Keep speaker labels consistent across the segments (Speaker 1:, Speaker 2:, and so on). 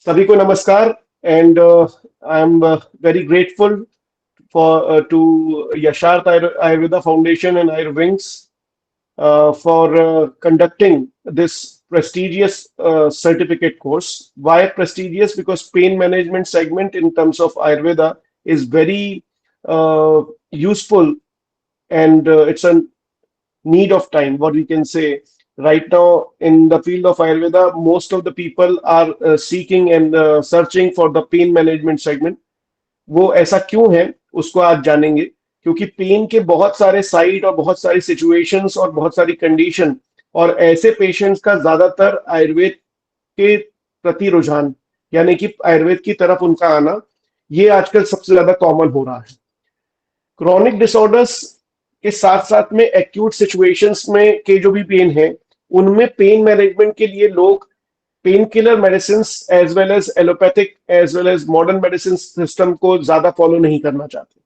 Speaker 1: सभी को नमस्कार and I am very grateful for to Yasharth Ayurveda Foundation and Ayurwings for conducting this prestigious certificate course. Why prestigious? Because pain management segment in terms of Ayurveda is very useful, and it's a need of time. What we can say right now in the field of Ayurveda, most of the people are seeking and searching for the pain management segment. वो ऐसा क्यों है उसको आज जानेंगे, क्योंकि pen के बहुत सारे साइड और बहुत सारी सिचुएशंस और बहुत सारी कंडीशन और ऐसे पेशेंट्स का ज्यादातर आयुर्वेद के प्रति रुझान, यानी कि आयुर्वेद की तरफ उनका आना, ये आजकल सबसे ज्यादा कॉमन हो रहा है। क्रॉनिक डिसऑर्डर्स के साथ साथ में एक्यूट सिचुएशंस में के जो भी पेन है, उनमें पेन मैनेजमेंट के लिए लोग pain killer medicine as well as allopathic as well as modern medicine system को ज्यादा फॉलो नहीं करना चाहते।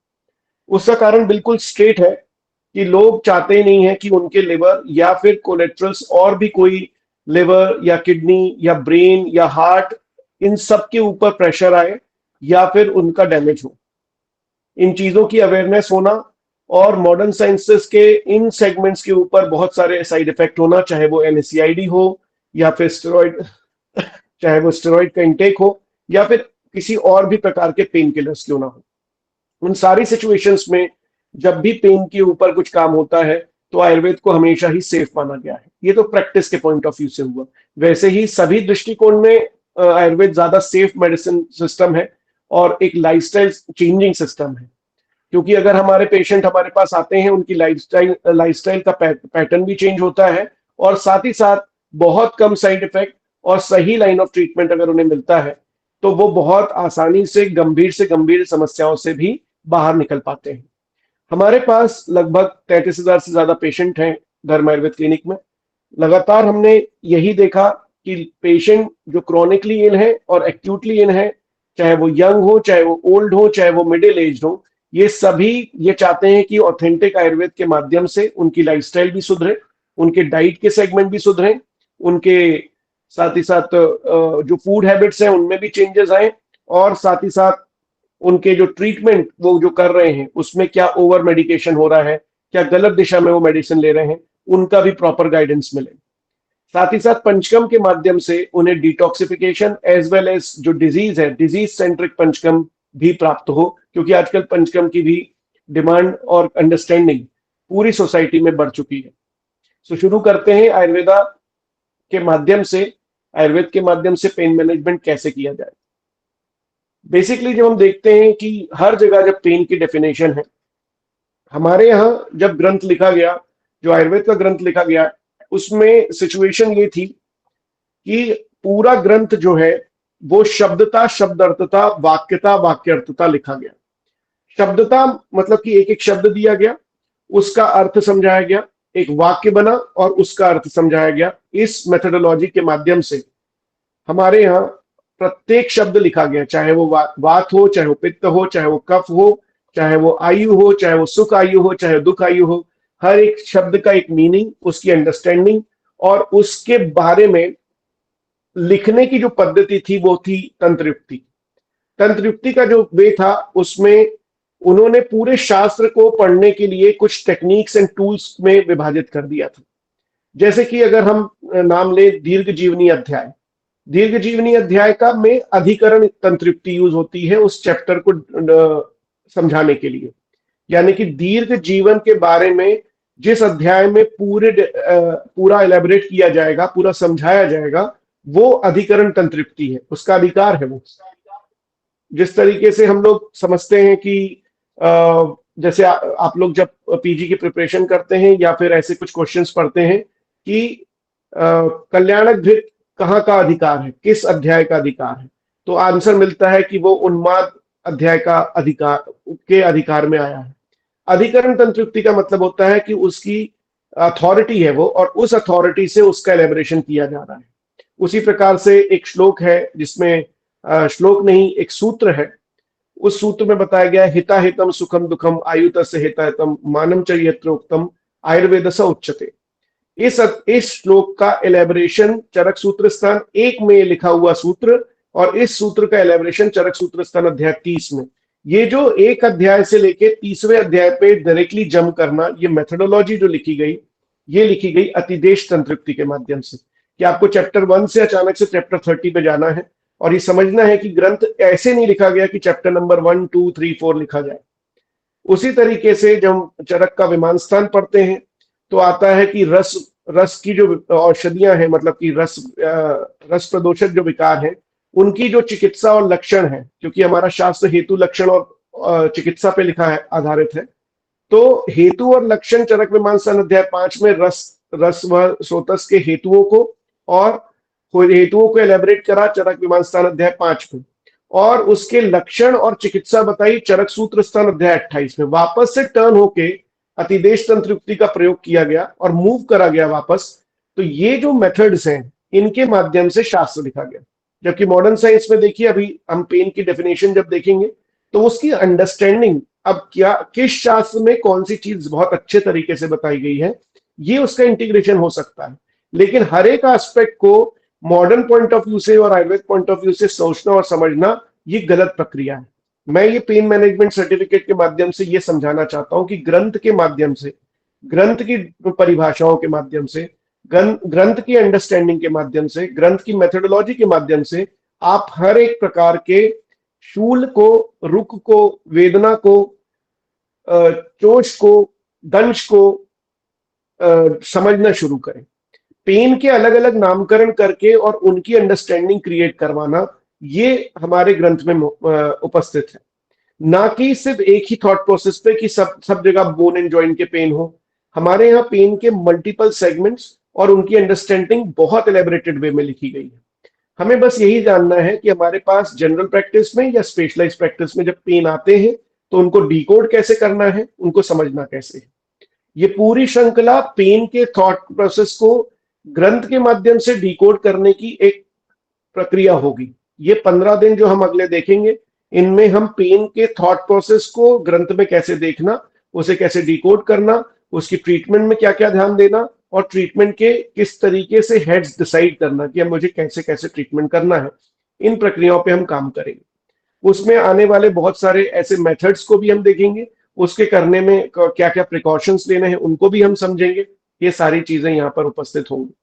Speaker 1: उसका कारण बिल्कुल स्ट्रेट है कि लोग चाहते ही नहीं है कि उनके लिवर या फिर कोलेस्ट्रॉल्स और भी कोई लिवर या किडनी या ब्रेन या हार्ट, इन सब के ऊपर प्रेशर आए या फिर उनका डैमेज हो। इन चीजों की अवेयरनेस होना और मॉडर्न साइंसेस के इन सेगमेंट्स के ऊपर बहुत सारे साइड इफेक्ट होना, चाहे वो NSAID हो या फिर स्टेरॉइड, चाहे वो स्टेरॉइड का इंटेक हो या फिर किसी और भी प्रकार के पेन किलर्स क्यों ना हो, उन सारी सिचुएशंस में जब भी पेन के ऊपर कुछ काम होता है तो आयुर्वेद को हमेशा ही सेफ माना गया है। ये तो प्रैक्टिस के पॉइंट ऑफ व्यू से हुआ। वैसे ही सभी दृष्टिकोण में आयुर्वेद ज्यादा सेफ मेडिसिन सिस्टम है और एक लाइफस्टाइल चेंजिंग सिस्टम है, क्योंकि अगर हमारे पेशेंट हमारे पास आते हैं, उनकी लाइफस्टाइल का पैटर्न भी चेंज होता है और साथ ही साथ बहुत कम साइड इफेक्ट और सही लाइन ऑफ ट्रीटमेंट अगर उन्हें मिलता है तो वो बहुत आसानी से गंभीर समस्याओं से भी बाहर निकल पाते हैं। हमारे पास लगभग 33,000 से ज्यादा पेशेंट हैं धर्म आयुर्वेद क्लिनिक में। लगातार हमने यही देखा कि पेशेंट जो क्रॉनिकली इल है और एक्यूटली इल है, चाहे वो यंग हो, चाहे वो ओल्ड हो, चाहे वो मिडिल एज हो, ये सभी ये चाहते हैं कि ऑथेंटिक आयुर्वेद के माध्यम से उनकी लाइफस्टाइल भी सुधरे, उनके डाइट के सेगमेंट भी सुधरे, उनके साथ ही साथ जो फूड हैबिट्स हैं उनमें भी चेंजेस आए, और साथ ही साथ उनके जो ट्रीटमेंट वो जो कर रहे हैं उसमें क्या ओवर मेडिकेशन हो रहा है, क्या गलत दिशा में वो मेडिसिन ले रहे हैं, उनका भी प्रॉपर गाइडेंस मिले। साथ ही साथ पंचकर्म के माध्यम से उन्हें डिटॉक्सिफिकेशन एज वेल एज जो डिजीज है, डिजीज सेंट्रिक पंचकर्म भी प्राप्त हो, क्योंकि आजकल पंचकर्म की भी डिमांड और अंडरस्टैंडिंग पूरी सोसाइटी में बढ़ चुकी है। तो शुरू करते हैं आयुर्वेद के माध्यम से पेन मैनेजमेंट कैसे किया जाए। बेसिकली जब हम देखते हैं कि हर जगह जब पेन की डेफिनेशन है, हमारे यहाँ जब ग्रंथ लिखा गया, जो आयुर्वेद का ग्रंथ लिखा गया, उसमें सिचुएशन ये थी कि पूरा ग्रंथ जो है वो शब्दता शब्दार्थता वाक्यता वाक्यार्थता लिखा गया। शब्दता मतलब कि एक एक शब्द दिया गया, उसका अर्थ समझाया गया, एक वाक्य बना और उसका अर्थ समझाया गया। इस मेथोडोलॉजी के माध्यम से हमारे यहाँ प्रत्येक शब्द लिखा गया, चाहे वो वात हो, चाहे वो पित्त हो, चाहे वो कफ हो, चाहे वो आयु हो, चाहे वो सुख आयु हो, चाहे दुख आयु हो, हर एक शब्द का एक मीनिंग, उसकी अंडरस्टैंडिंग और उसके बारे में लिखने की जो पद्धति थी वो थी तंत्रयुक्ति। तंत्रयुक्ति का जो वे था उसमें उन्होंने पूरे शास्त्र को पढ़ने के लिए कुछ टेक्निक्स एंड टूल्स में विभाजित कर दिया था। जैसे कि अगर हम नाम ले दीर्घ जीवनी अध्याय, दीर्घ जीवनी अध्याय का में अधिकरण तंत्रयुक्ति यूज होती है उस चैप्टर को समझाने के लिए, यानी कि दीर्घ जीवन के बारे में जिस अध्याय में पूरा एलेबोरेट किया जाएगा, पूरा समझाया जाएगा, वो अधिकरण तंत्रयुक्ति है, उसका अधिकार है वो। जिस तरीके से हम लोग समझते हैं कि जैसे आप लोग जब पीजी की प्रिपरेशन करते हैं या फिर ऐसे कुछ क्वेश्चंस पढ़ते हैं कि कल्याणक भृत कहाँ का अधिकार है, किस अध्याय का अधिकार है, तो आंसर मिलता है कि वो उन्माद अध्याय का अधिकार में आया है। अधिकरण तंत्रयुक्ति का मतलब होता है कि उसकी अथॉरिटी है वो, और उस अथॉरिटी से उसका एलेबोरेशन किया जा रहा है। उसी प्रकार से एक श्लोक है जिसमें श्लोक नहीं, एक सूत्र है, उस सूत्र में बताया गया है हिता हितम सुखम दुखम आयुतस्य हिताहितम मानम च यत्रोक्तम आयुर्वेद स उच्यते। इस श्लोक का एलेबोरेशन चरक सूत्र स्थान 1 में लिखा हुआ सूत्र और इस सूत्र का एलेबरेशन चरक सूत्र स्थान अध्याय 30 में। ये जो एक अध्याय से लेके 30वें अध्याय पे डायरेक्टली जंप करना, ये मेथोडोलॉजी जो लिखी गई, ये लिखी गई अतिदेश संतृप्ति के माध्यम से, कि आपको चैप्टर 1 से अचानक से चैप्टर 30 पे जाना है और ये समझना है कि ग्रंथ ऐसे नहीं लिखा गया कि चैप्टर नंबर 1 2 3 4 लिखा जाए। उसी तरीके से जब हम चरक का विमान स्थान पढ़ते हैं तो आता है कि रस रस की जो औषधियां हैं, मतलब कि रस प्रदोषक जो विकार है, उनकी जो चिकित्सा और लक्षण है, क्योंकि हमारा शास्त्र हेतु लक्षण और चिकित्सा पे लिखा है, आधारित है। तो हेतु और लक्षण चरक मीमांसा अध्याय 5 में रस रस व स्रोतस के हेतुओं को और हेतुओं को एलेबरेट करा चरक मीमांसा अध्याय 5 में, और उसके लक्षण और चिकित्सा बताई चरक सूत्र स्थान अध्याय 28 में। वापस से टर्न होके अतिदेश संतृप्ति का प्रयोग किया गया और मूव करा गया वापस। तो ये जो मेथड्स हैं, इनके माध्यम से शास्त्र लिखा गया। जबकि मॉडर्न साइंस में देखिए, अभी हम पेन की डेफिनेशन जब देखेंगे तो उसकी अंडरस्टैंडिंग अब क्या, किस शास्त्र में कौन सी चीज बहुत अच्छे तरीके से बताई गई है, ये उसका इंटीग्रेशन हो सकता है। लेकिन हर एक एस्पेक्ट को मॉडर्न पॉइंट ऑफ व्यू से और आयुर्वेद पॉइंट ऑफ व्यू से सोचना और समझना, ये गलत प्रक्रिया है। मैं ये पेन मैनेजमेंट सर्टिफिकेट के माध्यम से ये समझाना चाहता हूं कि ग्रंथ के माध्यम से, ग्रंथ की परिभाषाओं के माध्यम से, ग्रंथ की अंडरस्टैंडिंग के माध्यम से, ग्रंथ की मेथोडोलॉजी के माध्यम से आप हर एक प्रकार के शूल को, रुक को, वेदना को, चोट को, दंश को समझना शुरू करें। पेन के अलग अलग नामकरण करके और उनकी अंडरस्टैंडिंग क्रिएट करवाना, ये हमारे ग्रंथ में उपस्थित है। ना कि सिर्फ एक ही थॉट प्रोसेस पे कि सब जगह बोन एंड जॉइंट के पेन हो। हमारे यहाँ पेन के मल्टीपल सेगमेंट्स और उनकी अंडरस्टैंडिंग बहुत एलेबरेटेड वे में लिखी गई है। हमें बस यही जानना है कि हमारे पास जनरल प्रैक्टिस में या स्पेशलाइज प्रैक्टिस में जब पेन आते हैं तो उनको डिकोड कैसे करना है, उनको समझना कैसे है। ये पूरी श्रृंखला पेन के थॉट प्रोसेस को ग्रंथ के माध्यम से डिकोड करने की एक प्रक्रिया होगी। ये 15 दिन जो हम अगले देखेंगे, इनमें हम पेन के थॉट प्रोसेस को ग्रंथ में कैसे देखना, उसे कैसे डिकोड करना, उसकी ट्रीटमेंट में क्या क्या ध्यान देना, और ट्रीटमेंट के किस तरीके से हेड्स डिसाइड करना कि अब मुझे कैसे कैसे ट्रीटमेंट करना है, इन प्रक्रियाओं पे हम काम करेंगे। उसमें आने वाले बहुत सारे ऐसे मेथड्स को भी हम देखेंगे, उसके करने में क्या क्या प्रिकॉशंस लेने हैं उनको भी हम समझेंगे। ये सारी चीजें यहाँ पर उपस्थित होंगी।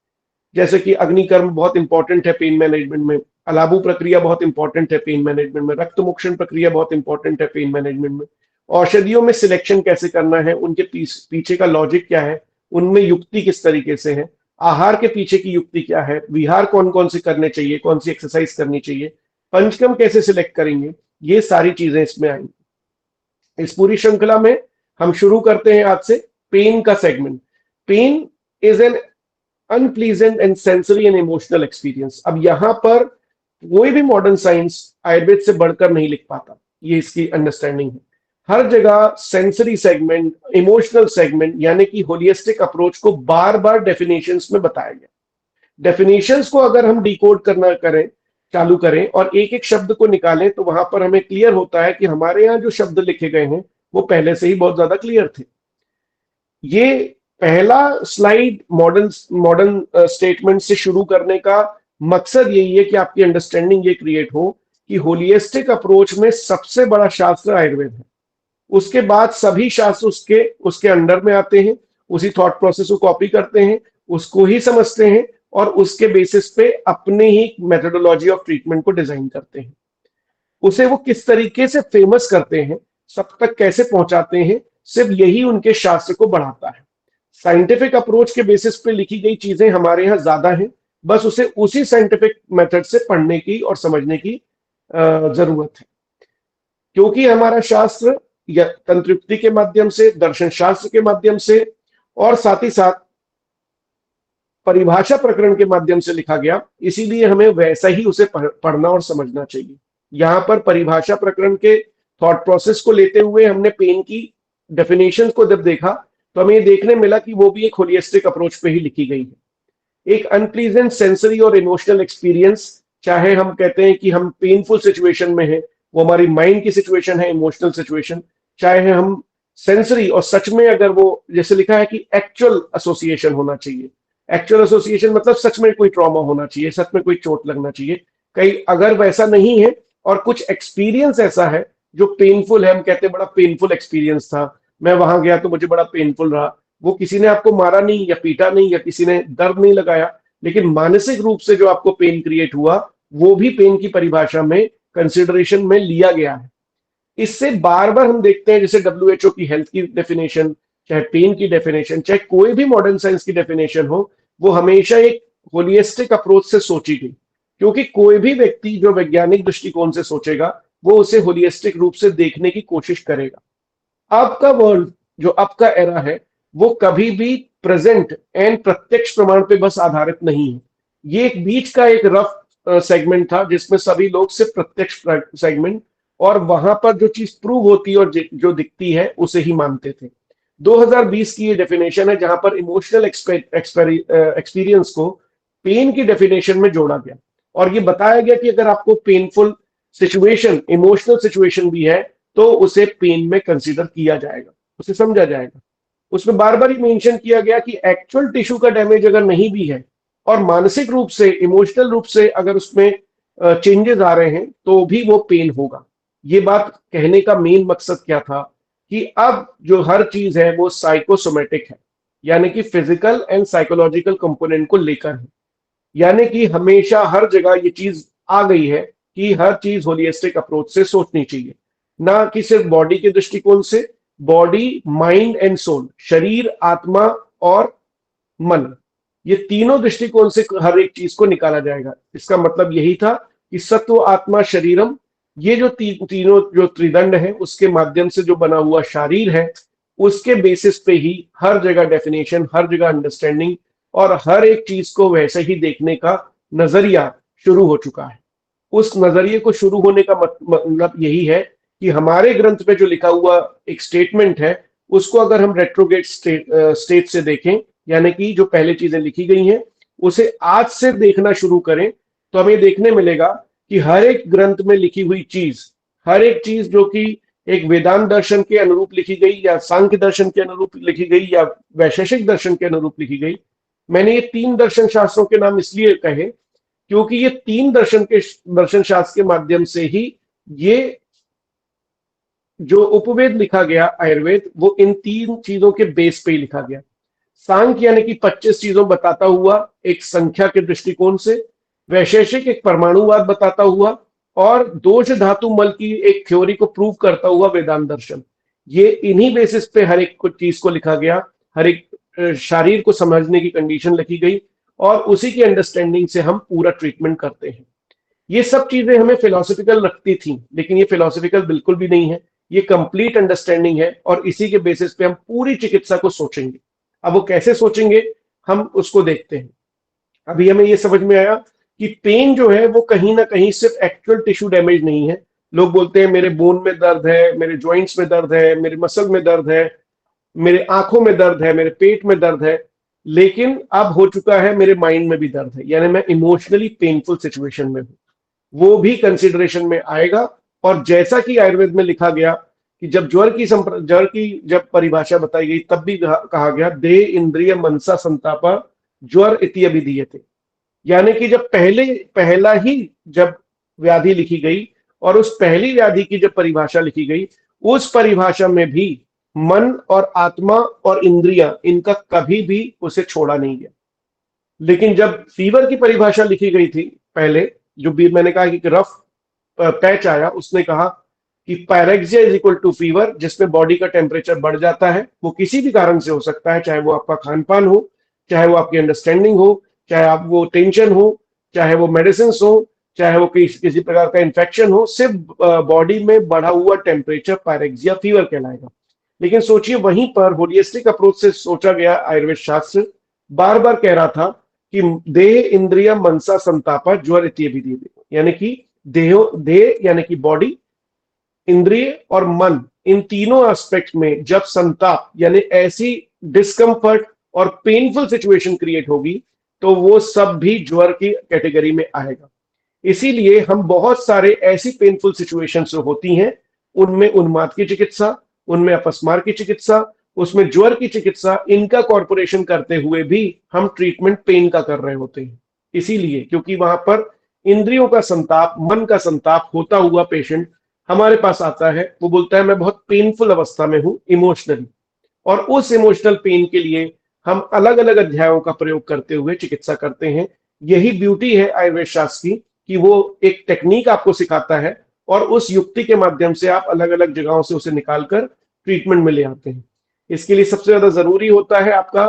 Speaker 1: जैसे कि अग्निकर्म बहुत इंपॉर्टेंट है पेन मैनेजमेंट में, अलाबू प्रक्रिया बहुत इंपॉर्टेंट है पेन मैनेजमेंट में, रक्त मोक्षण प्रक्रिया बहुत इंपॉर्टेंट है पेन मैनेजमेंट में, औषधियों में सिलेक्शन कैसे करना है, उनके पीछे का लॉजिक क्या है, उनमें युक्ति किस तरीके से है, आहार के पीछे की युक्ति क्या है, विहार कौन कौन से करने चाहिए, कौन सी एक्सरसाइज करनी चाहिए, पंचकर्म कैसे सिलेक्ट करेंगे, ये सारी चीजें इसमें आएंगी। इस पूरी श्रृंखला में हम शुरू करते हैं आज से पेन का segment. Pain is an unpleasant and sensory and emotional experience. अब यहां पर कोई भी मॉडर्न साइंस आयुर्वेद से बढ़कर नहीं लिख पाता, ये इसकी अंडरस्टैंडिंग है। हर जगह सेंसरी सेगमेंट, इमोशनल सेगमेंट, यानी कि होलिस्टिक अप्रोच को बार बार डेफिनेशंस में बताया गया। डेफिनेशंस को अगर हम डिकोड करना चालू करें और एक एक शब्द को निकालें तो वहां पर हमें क्लियर होता है कि हमारे यहाँ जो शब्द लिखे गए हैं वो पहले से ही बहुत ज्यादा क्लियर थे। ये पहला स्लाइड मॉडर्न स्टेटमेंट से शुरू करने का मकसद यही है कि आपकी अंडरस्टैंडिंग ये क्रिएट हो कि होलिस्टिक अप्रोच में सबसे बड़ा शास्त्र आयुर्वेद है। उसके बाद सभी शास्त्र उसके अंडर में आते हैं, उसी थॉट प्रोसेस को कॉपी करते हैं, उसको ही समझते हैं और उसके बेसिस पे अपने ही मेथोडोलॉजी ऑफ ट्रीटमेंट को डिजाइन करते हैं। उसे वो किस तरीके से फेमस करते हैं, सब तक कैसे पहुंचाते हैं, सिर्फ यही उनके शास्त्र को बढ़ाता है। साइंटिफिक अप्रोच के बेसिस पे लिखी गई चीजें हमारे यहाँ ज्यादा हैं, बस उसे उसी साइंटिफिक मेथड से पढ़ने की और समझने की जरूरत है। क्योंकि हमारा शास्त्र या तंत्रुक्ति के माध्यम से, दर्शन शास्त्र के माध्यम से और साथ ही साथ परिभाषा प्रकरण के माध्यम से लिखा गया, इसीलिए हमें वैसा ही उसे पढ़ना और समझना चाहिए। यहाँ पर परिभाषा प्रकरण के थॉट प्रोसेस को लेते हुए हमने पेन की डेफिनेशन को जब देखा तो हमें ये देखने मिला कि वो भी एक होलिस्टिक अप्रोच पे ही लिखी गई है। एक अनप्लीजेंट सेंसरी और इमोशनल एक्सपीरियंस, चाहे हम कहते हैं कि हम पेनफुल सिचुएशन में है, वो हमारी माइंड की सिचुएशन है, इमोशनल सिचुएशन, चाहे हम सेंसरी, और सच में अगर वो जैसे लिखा है कि एक्चुअल एसोसिएशन होना चाहिए। एक्चुअल एसोसिएशन मतलब सच में कोई ट्रॉमा होना चाहिए, सच में कोई चोट लगना चाहिए। कई अगर वैसा नहीं है और कुछ एक्सपीरियंस ऐसा है जो पेनफुल है, हम कहते हैं बड़ा पेनफुल एक्सपीरियंस था, मैं वहां गया तो मुझे बड़ा पेनफुल रहा, वो किसी ने आपको मारा नहीं या पीटा नहीं या किसी ने दर्द नहीं लगाया, लेकिन मानसिक रूप से जो आपको पेन क्रिएट हुआ, वो भी पेन की परिभाषा में कंसिडरेशन में लिया गया है। इससे बार बार हम देखते हैं, जैसे डब्ल्यूएचओ की हेल्थ की डेफिनेशन, चाहे पेन की डेफिनेशन, चाहे कोई भी मॉडर्न साइंस की डेफिनेशन हो, वो हमेशा एक होलिस्टिक अप्रोच से सोची गई, क्योंकि कोई भी व्यक्ति जो वैज्ञानिक दृष्टिकोण से सोचेगा वो उसे होलिस्टिक रूप से देखने की कोशिश करेगा। अब का वर्ल्ड, जो अब का एरा है, वो कभी भी प्रेजेंट एंड प्रत्यक्ष प्रमाण पे बस आधारित नहीं है। ये एक बीच का एक रफ सेगमेंट था जिसमें सभी लोग सिर्फ प्रत्यक्ष सेगमेंट और वहां पर जो चीज प्रूव होती है और जो दिखती है उसे ही मानते थे। 2020 की ये डेफिनेशन है जहां पर इमोशनल एक्सपीरियंस को पेन की डेफिनेशन में जोड़ा गया और ये बताया गया कि अगर आपको पेनफुल सिचुएशन, इमोशनल सिचुएशन भी है, तो उसे पेन में कंसीडर किया जाएगा, उसे समझा जाएगा। उसमें बार बार ही मेंशन किया गया कि एक्चुअल टिश्यू का डैमेज अगर नहीं भी है और मानसिक रूप से, इमोशनल रूप से अगर उसमें चेंजेस आ रहे हैं तो भी वो पेन होगा। ये बात कहने का मेन मकसद क्या था कि अब जो हर चीज है वो साइकोसोमेटिक है, यानी कि फिजिकल एंड साइकोलॉजिकल कंपोनेंट को लेकर है। यानी कि हमेशा हर जगह ये चीज आ गई है कि हर चीज होलिस्टिक अप्रोच से सोचनी चाहिए, ना कि सिर्फ बॉडी के दृष्टिकोण से। बॉडी, माइंड एंड सोल, शरीर, आत्मा और मन, ये तीनों दृष्टिकोण से हर एक चीज को निकाला जाएगा। इसका मतलब यही था कि सत्व, आत्मा, शरीरम, ये जो तीनों जो त्रिदंड है उसके माध्यम से जो बना हुआ शरीर है, उसके बेसिस पे ही हर जगह डेफिनेशन, हर जगह अंडरस्टैंडिंग और हर एक चीज को वैसे ही देखने का नजरिया शुरू हो चुका है। उस नजरिए को शुरू होने का मतलब यही है कि हमारे ग्रंथ में जो लिखा हुआ एक स्टेटमेंट है, उसको अगर हम रेट्रोगेट स्टेट से देखें, यानी कि जो पहले चीजें लिखी गई हैं उसे आज से देखना शुरू करें, तो हमें देखने मिलेगा कि हर एक ग्रंथ में लिखी हुई चीज, हर एक चीज जो कि एक वेदांत दर्शन के अनुरूप लिखी गई या सांख्य दर्शन के अनुरूप लिखी गई या वैशेषिक दर्शन के अनुरूप लिखी गई। मैंने ये तीन दर्शन शास्त्रों के नाम इसलिए कहे क्योंकि ये तीन दर्शन शास्त्र के माध्यम से ही ये जो उपवेद लिखा गया, आयुर्वेद, वो इन तीन चीजों के बेस पे ही लिखा गया। सांख्य यानी कि 25 चीजों बताता हुआ एक संख्या के दृष्टिकोण से, वैशेषिक एक परमाणुवाद बताता हुआ, और दोष धातु मल की एक थ्योरी को प्रूव करता हुआ वेदांत दर्शन। ये इन्हीं बेसिस पे हर एक चीज को लिखा गया, हर एक शरीर को समझने की कंडीशन लिखी गई और उसी की अंडरस्टैंडिंग से हम पूरा ट्रीटमेंट करते हैं। ये सब चीजें हमें फिलोसफिकल लगती थी, लेकिन ये फिलोसफिकल बिल्कुल भी नहीं है, ये कंप्लीट अंडरस्टैंडिंग है और इसी के बेसिस पे हम पूरी चिकित्सा को सोचेंगे। अब वो कैसे सोचेंगे, हम उसको देखते हैं। अभी हमें ये समझ में आया कि पेन जो है वो कहीं ना कहीं सिर्फ एक्चुअल टिश्यू डैमेज नहीं है। लोग बोलते हैं मेरे बोन में दर्द है, मेरे जॉइंट्स में दर्द है, मेरे मसल में दर्द है, मेरे आंखों में दर्द है, मेरे पेट में दर्द है, लेकिन अब हो चुका है मेरे माइंड में भी दर्द है, यानी मैं इमोशनली पेनफुल सिचुएशन में हूं। वो भी कंसिडरेशन में आएगा। और जैसा कि आयुर्वेद में लिखा गया कि जब ज्वर की जब परिभाषा बताई गई, तब भी कहा गया देह इंद्रिय मनसा संतापा ज्वर इति अभिधीयते। यानी कि जब पहला ही जब व्याधि लिखी गई और उस पहली व्याधि की जब परिभाषा लिखी गई, उस परिभाषा में भी मन और आत्मा और इंद्रिया, इनका कभी भी उसे छोड़ा नहीं गया। लेकिन जब फीवर की परिभाषा लिखी गई थी पहले, जो भी मैंने कहा कि रफ पैच आया, उसने कहा कि pyrexia is equal to fever, जिसमें बॉडी का टेम्परेचर बढ़ जाता है। वो किसी भी कारण से हो सकता है, चाहे वो आपका खान पान हो, चाहे वो आपकी अंडरस्टैंडिंग हो, चाहे आप वो टेंशन हो, चाहे वो मेडिसिन हो, चाहे वो किसी प्रकार का इन्फेक्शन हो, सिर्फ बॉडी में बढ़ा हुआ टेम्परेचर पायरेक्सिया फीवर कहलाएगा। लेकिन सोचिए, वहीं पर होलिस्टिक अप्रोच से सोचा गया आयुर्वेद शास्त्र बार बार कह रहा था कि देह इंद्रिय मनसा संतापा ज्वर इत्यादि, यानी कि देह यानी कि बॉडी, इंद्रिय और मन, इन तीनों एस्पेक्ट में जब संताप यानी ऐसी डिस्कंफर्ट और पेनफुल सिचुएशन क्रिएट होगी, तो वो सब भी ज्वर की कैटेगरी में आएगा। इसीलिए हम बहुत सारे ऐसी पेनफुल सिचुएशंस जो होती हैं, उनमें उन्माद की चिकित्सा, उनमें अपस्मार की चिकित्सा, उसमें ज्वर की चिकित्सा, इनका कॉर्पोरेशन करते हुए भी हम ट्रीटमेंट पेन का कर रहे होते हैं। इसीलिए क्योंकि वहां पर इंद्रियों का संताप, मन का संताप होता हुआ पेशेंट हमारे पास आता है। वो बोलता है मैं बहुत पेनफुल अवस्था में हूं इमोशनली, और उस इमोशनल पेन के लिए हम अलग अलग अध्यायों का प्रयोग करते हुए चिकित्सा करते हैं। यही ब्यूटी है आयुर्वेद शास्त्र की, कि वो एक टेक्निक आपको सिखाता है और उस युक्ति के माध्यम से आप अलग अलग जगहों से उसे निकालकर ट्रीटमेंट में ले आते हैं। इसके लिए सबसे ज्यादा जरूरी होता है आपका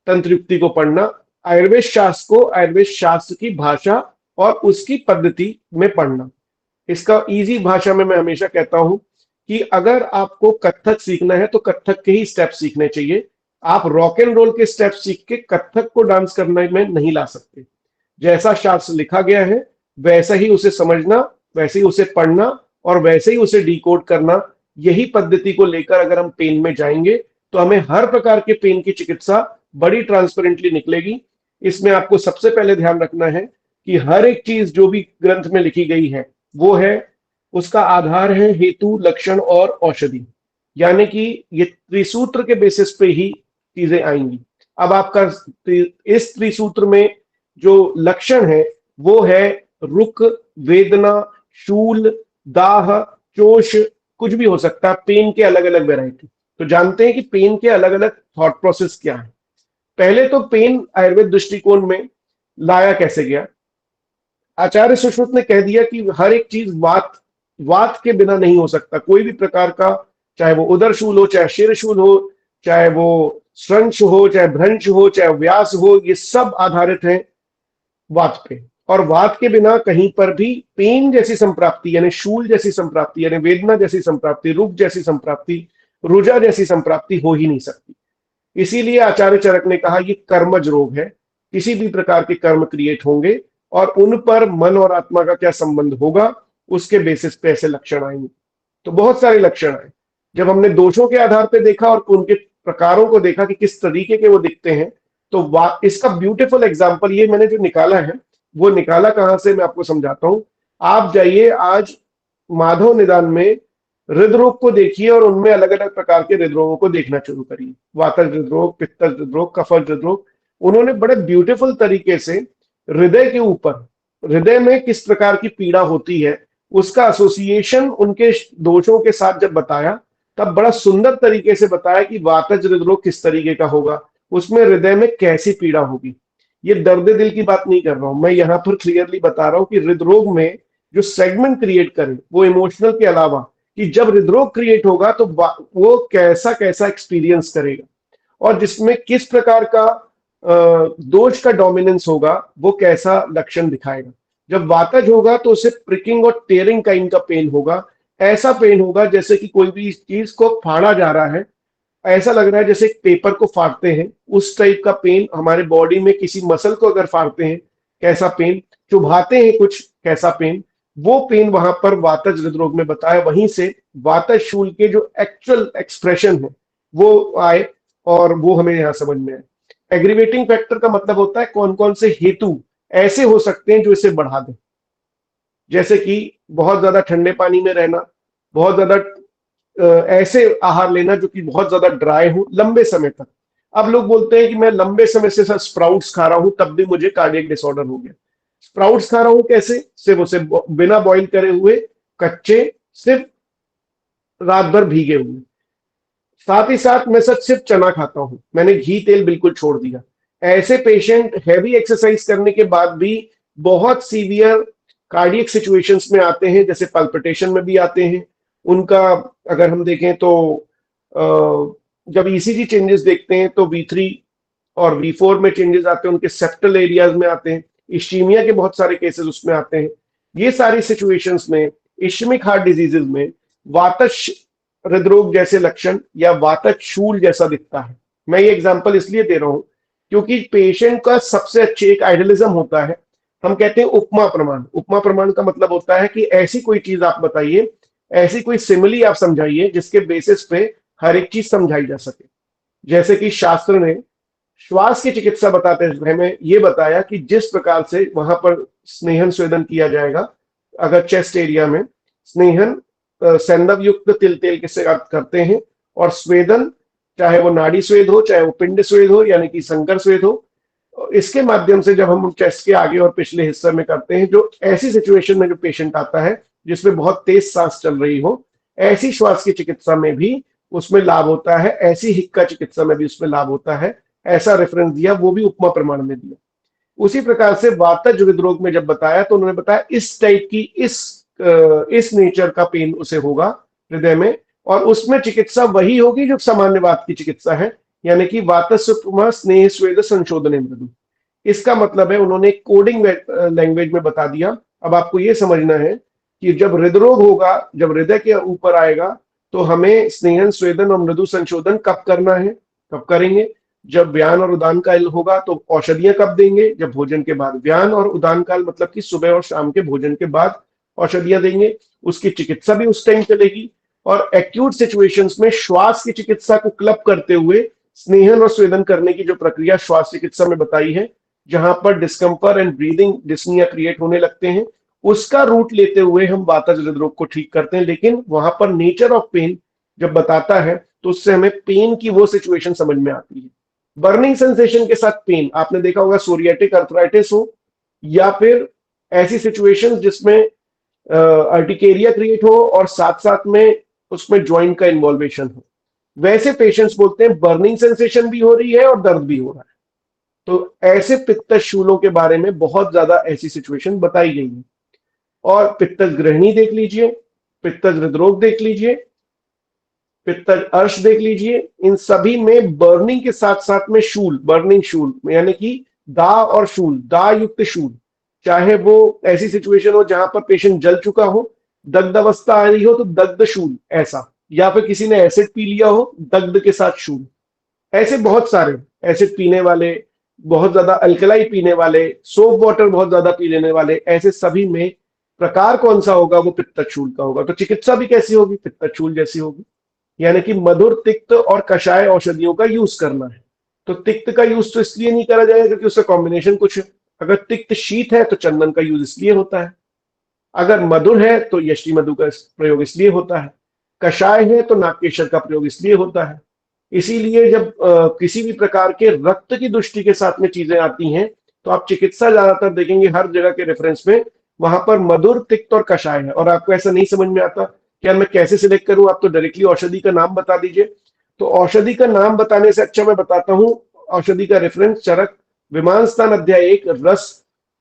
Speaker 1: तंत्र युक्ति को पढ़ना, आयुर्वेद शास्त्र को आयुर्वेद शास्त्र की भाषा और उसकी पद्धति में पढ़ना। इसका इजी भाषा में मैं हमेशा कहता हूं कि अगर आपको कथक सीखना है तो कथक के ही स्टेप सीखने चाहिए। आप रॉक एंड रोल के स्टेप सीख के कथक को डांस करने में नहीं ला सकते। जैसा शास्त्र लिखा गया है वैसा ही उसे समझना, वैसे ही उसे पढ़ना और वैसे ही उसे डिकोड करना, यही पद्धति को लेकर अगर हम पेन में जाएंगे तो हमें हर प्रकार के पेन की चिकित्सा बड़ी ट्रांसपेरेंटली निकलेगी। इसमें आपको सबसे पहले ध्यान रखना है कि हर एक चीज जो भी ग्रंथ में लिखी गई है वो है, उसका आधार है हेतु, लक्षण और औषधि, यानी कि ये त्रिसूत्र के बेसिस पे ही चीजें आएंगी। अब आपका इस त्रिसूत्र में जो लक्षण है वो है रुक, वेदना, शूल, दाह, चोष, कुछ भी हो सकता है। पेन के अलग अलग वैरायटी। तो जानते हैं कि पेन के अलग अलग थॉट प्रोसेस क्या है। पहले तो पेन आयुर्वेद दृष्टिकोण में लाया कैसे गया। आचार्य सुश्रुत ने कह दिया कि हर एक चीज वात वात के बिना नहीं हो सकता। कोई भी प्रकार का, चाहे वो उदर शूल हो, चाहे शिर शूल हो, चाहे वो श्रंश हो, चाहे भ्रंश हो, चाहे व्यास हो, ये सब आधारित है वात पे। और वात के बिना कहीं पर भी पेन जैसी संप्राप्ति, यानी शूल जैसी संप्राप्ति, यानी वेदना जैसी संप्राप्ति, रुक जैसी संप्राप्ति, रुजा जैसी संप्राप्ति हो ही नहीं सकती। इसीलिए आचार्य चरक ने कहा ये कर्मज रोग है। किसी भी प्रकार के कर्म क्रिएट होंगे और उन पर मन और आत्मा का क्या संबंध होगा, उसके बेसिस पे ऐसे लक्षण आएंगे। तो बहुत सारे लक्षण आए। जब हमने दोषों के आधार पे देखा और उनके प्रकारों को देखा कि किस तरीके के वो दिखते हैं, तो इसका ब्यूटीफुल एग्जाम्पल ये मैंने जो निकाला है, वो निकाला कहां से मैं आपको समझाता हूं। आप जाइए आज माधव निदान में हृदरोग को देखिए और उनमें अलग अलग प्रकार के हृदरोगों को देखना शुरू करिए। वातज हृदरोग, पित्तज हृदरोग, कफज हृदरोग। उन्होंने बड़े ब्यूटीफुल तरीके से हृदय के ऊपर, हृदय में किस प्रकार की पीड़ा होती है, उसका एसोसिएशन उनके दोषों के साथ जब बताया, तब बड़ा सुंदर तरीके से बताया कि वातज हृदरोग किस तरीके का होगा, उसमें हृदय में कैसी पीड़ा होगी। ये दर्द दिल की बात नहीं कर रहा हूं मैं, यहां पर क्लियरली बता रहा हूं कि हृदरोग में जो सेगमेंट क्रिएट करे वो इमोशनल के अलावा, कि जब हृदरोग क्रिएट होगा तो वो कैसा कैसा एक्सपीरियंस करेगा और जिसमें किस प्रकार का दोष का डोमिनेंस होगा, वो कैसा लक्षण दिखाएगा। जब वातज होगा तो उसे प्रिकिंग और टेयरिंग काइंड का पेन होगा। ऐसा पेन होगा जैसे कि कोई भी चीज को फाड़ा जा रहा है, ऐसा लग रहा है जैसे एक पेपर को फाड़ते हैं, उस टाइप का पेन। हमारे बॉडी में किसी मसल को अगर फाड़ते हैं कैसा पेन, चुभाते हैं कुछ कैसा पेन, वो पेन वहां पर वातज हृदरोग में बताया। वहीं से वातज शूल के जो एक्चुअल एक्सप्रेशन है वो आए और वो हमें यहां समझ में आए। एग्रीवेटिंग फैक्टर का मतलब होता है कौन कौन से हेतु ऐसे हो सकते हैं जो इसे बढ़ा दें। जैसे कि बहुत ज्यादा ठंडे पानी में रहना, बहुत ज्यादा ऐसे आहार लेना जो कि बहुत ज्यादा ड्राई हो लंबे समय तक। अब लोग बोलते हैं कि मैं लंबे समय से सर स्प्राउट्स खा रहा हूं तब भी मुझे कार्डियक डिसऑर्डर हो गया। स्प्राउट्स खा रहा हूं कैसे? सिर्फ उसे बिना बॉईल करे हुए, कच्चे, सिर्फ रात भर भीगे हुए। साथ ही साथ मैं सर सिर्फ चना खाता हूं, मैंने घी तेल बिल्कुल छोड़ दिया। ऐसे पेशेंट हैवी एक्सरसाइज करने के बाद भी बहुत सीवियर कार्डियक सिचुएशंस में आते हैं, जैसे पल्पिटेशन में भी आते हैं। उनका अगर हम देखें तो जब ईसीजी चेंजेस देखते हैं तो V3 और V4 में चेंजेस आते हैं, उनके सेप्टल एरियाज में आते हैं। इश्चीमिया के बहुत सारे केसेस उसमें आते हैं। ये सारी सिचुएशंस में, इश्मिक हार्ट डिजीजेज में वातज हृदरोग जैसे लक्षण या वातज शूल जैसा दिखता है। मैं ये एग्जांपल इसलिए दे रहा हूं क्योंकि पेशेंट का सबसे अच्छे एक आइडियलिज्म होता है, हम कहते हैं उपमा प्रमाण। उपमा प्रमाण का मतलब होता है कि ऐसी कोई चीज आप बताइए, ऐसी कोई सिमिली आप समझाइए जिसके बेसिस पे हर एक चीज समझाई जा सके। जैसे कि शास्त्र ने श्वास की चिकित्सा बताते हुए हमें ये बताया कि जिस प्रकार से वहां पर स्नेहन स्वेदन किया जाएगा, अगर चेस्ट एरिया में स्नेहन सैंधव युक्त तिल तेल के साथ करते हैं, और स्वेदन चाहे वो नाड़ी स्वेद हो, चाहे वो पिंड स्वेद हो यानी कि संकर स्वेद हो, इसके माध्यम से जब हम चेस्ट के आगे और पिछले हिस्से में करते हैं, जो ऐसी सिचुएशन में जो पेशेंट आता है जिसमें बहुत तेज सांस चल रही हो, ऐसी श्वास की चिकित्सा में भी उसमें लाभ होता है, ऐसी हिक्का चिकित्सा में भी उसमें लाभ होता है। ऐसा रेफरेंस दिया, वो भी उपमा प्रमाण में दिया। उसी प्रकार से वातज हृदरोग में जब बताया तो उन्होंने बताया इस टाइप की इस नेचर का पेन उसे होगा हृदय में, और उसमें चिकित्सा वही होगी जो सामान्य वात की चिकित्सा है, यानी कि वातस्य उपमा स्नेह स्वेद संशोधन मृदु। इसका मतलब है उन्होंने कोडिंग लैंग्वेज में बता दिया। अब आपको यह समझना है कि जब हृदरोग होगा, जब हृदय के ऊपर आएगा, तो हमें स्नेहन स्वेदन और मृदु संशोधन कब करना है, कब करेंगे? जब व्यान और उदान काल होगा तो औषधियां कब देंगे? जब भोजन के बाद। व्यान और उदान काल मतलब कि सुबह और शाम के भोजन के बाद औषधियां देंगे, उसकी चिकित्सा भी उस टाइम चलेगी। और एक्यूट सिचुएशंस में श्वास की चिकित्सा को क्लब करते हुए स्नेहन और स्वेदन करने की जो प्रक्रिया श्वास चिकित्सा में बताई है, जहां पर discomfort and breathing dyspnoea create होने लगते हैं, उसका रूट लेते हुए हम वातज हृदरोग को ठीक करते हैं। लेकिन वहां पर नेचर ऑफ पेन जब बताता है तो उससे हमें पेन की वो सिचुएशन समझ में आती है। बर्निंग सेंसेशन के साथ पेन आपने देखा होगा, सोरियाटिक अर्थराइटिस हो या फिर ऐसी सिचुएशन जिसमें अर्टिकेरिया क्रिएट हो और साथ साथ में उसमें ज्वाइंट का इन्वॉल्वेशन हो, वैसे पेशेंट्स बोलते हैं बर्निंग सेंसेशन भी हो रही है और दर्द भी हो रहा है। तो ऐसे पित्त शूलों के बारे में बहुत ज्यादा ऐसी सिचुएशन बताई गई है। और पित्तज ग्रहणी देख लीजिए, पित्तज हृदरोग देख लीजिए, पित्तज अर्श देख लीजिए, इन सभी में बर्निंग के साथ साथ में शूल, बर्निंग शूल यानी कि दा और शूल, दा युक्त शूल, चाहे वो ऐसी सिचुएशन हो जहां पर पेशेंट जल चुका हो, दग्ध अवस्था आ रही हो तो दग्ध शूल ऐसा, या फिर किसी ने एसिड पी लिया हो दग्ध के साथ शूल। ऐसे बहुत सारे एसिड पीने वाले, बहुत ज्यादा अल्कलाई पीने वाले, सोप वाटर बहुत ज्यादा पी लेने वाले, ऐसे सभी में प्रकार कौन सा होगा? वो पित्तशूल का होगा। तो चिकित्सा भी कैसी होगी? पित्तशूल जैसी होगी, यानी कि मधुर, तिक्त और कषाय औषधियों का यूज करना है। तो तिक्त का यूज तो इसलिए नहीं करा जाएगा क्योंकि उसका कॉम्बिनेशन कुछ, अगर तिक्त शीत है तो चंदन का यूज इसलिए होता है, अगर मधुर है तो यष्टि मधु का प्रयोग इसलिए होता है, कषाय है तो नागकेशर का प्रयोग इसलिए होता है। इसीलिए जब किसी भी प्रकार के रक्त की दृष्टि के साथ में चीजें आती हैं तो आप चिकित्सा ज्यादातर देखेंगे हर जगह के रेफरेंस में वहां पर मधुर, तिक्त और कषाय है। और आपको ऐसा नहीं समझ में आता क्या मैं कैसे सिलेक्ट करूं, आप तो डायरेक्टली औषधि का नाम बता दीजिए। तो औषधि का नाम बताने से अच्छा मैं बताता हूं औषधि का रेफरेंस, चरक विमान स्थान अध्याय 1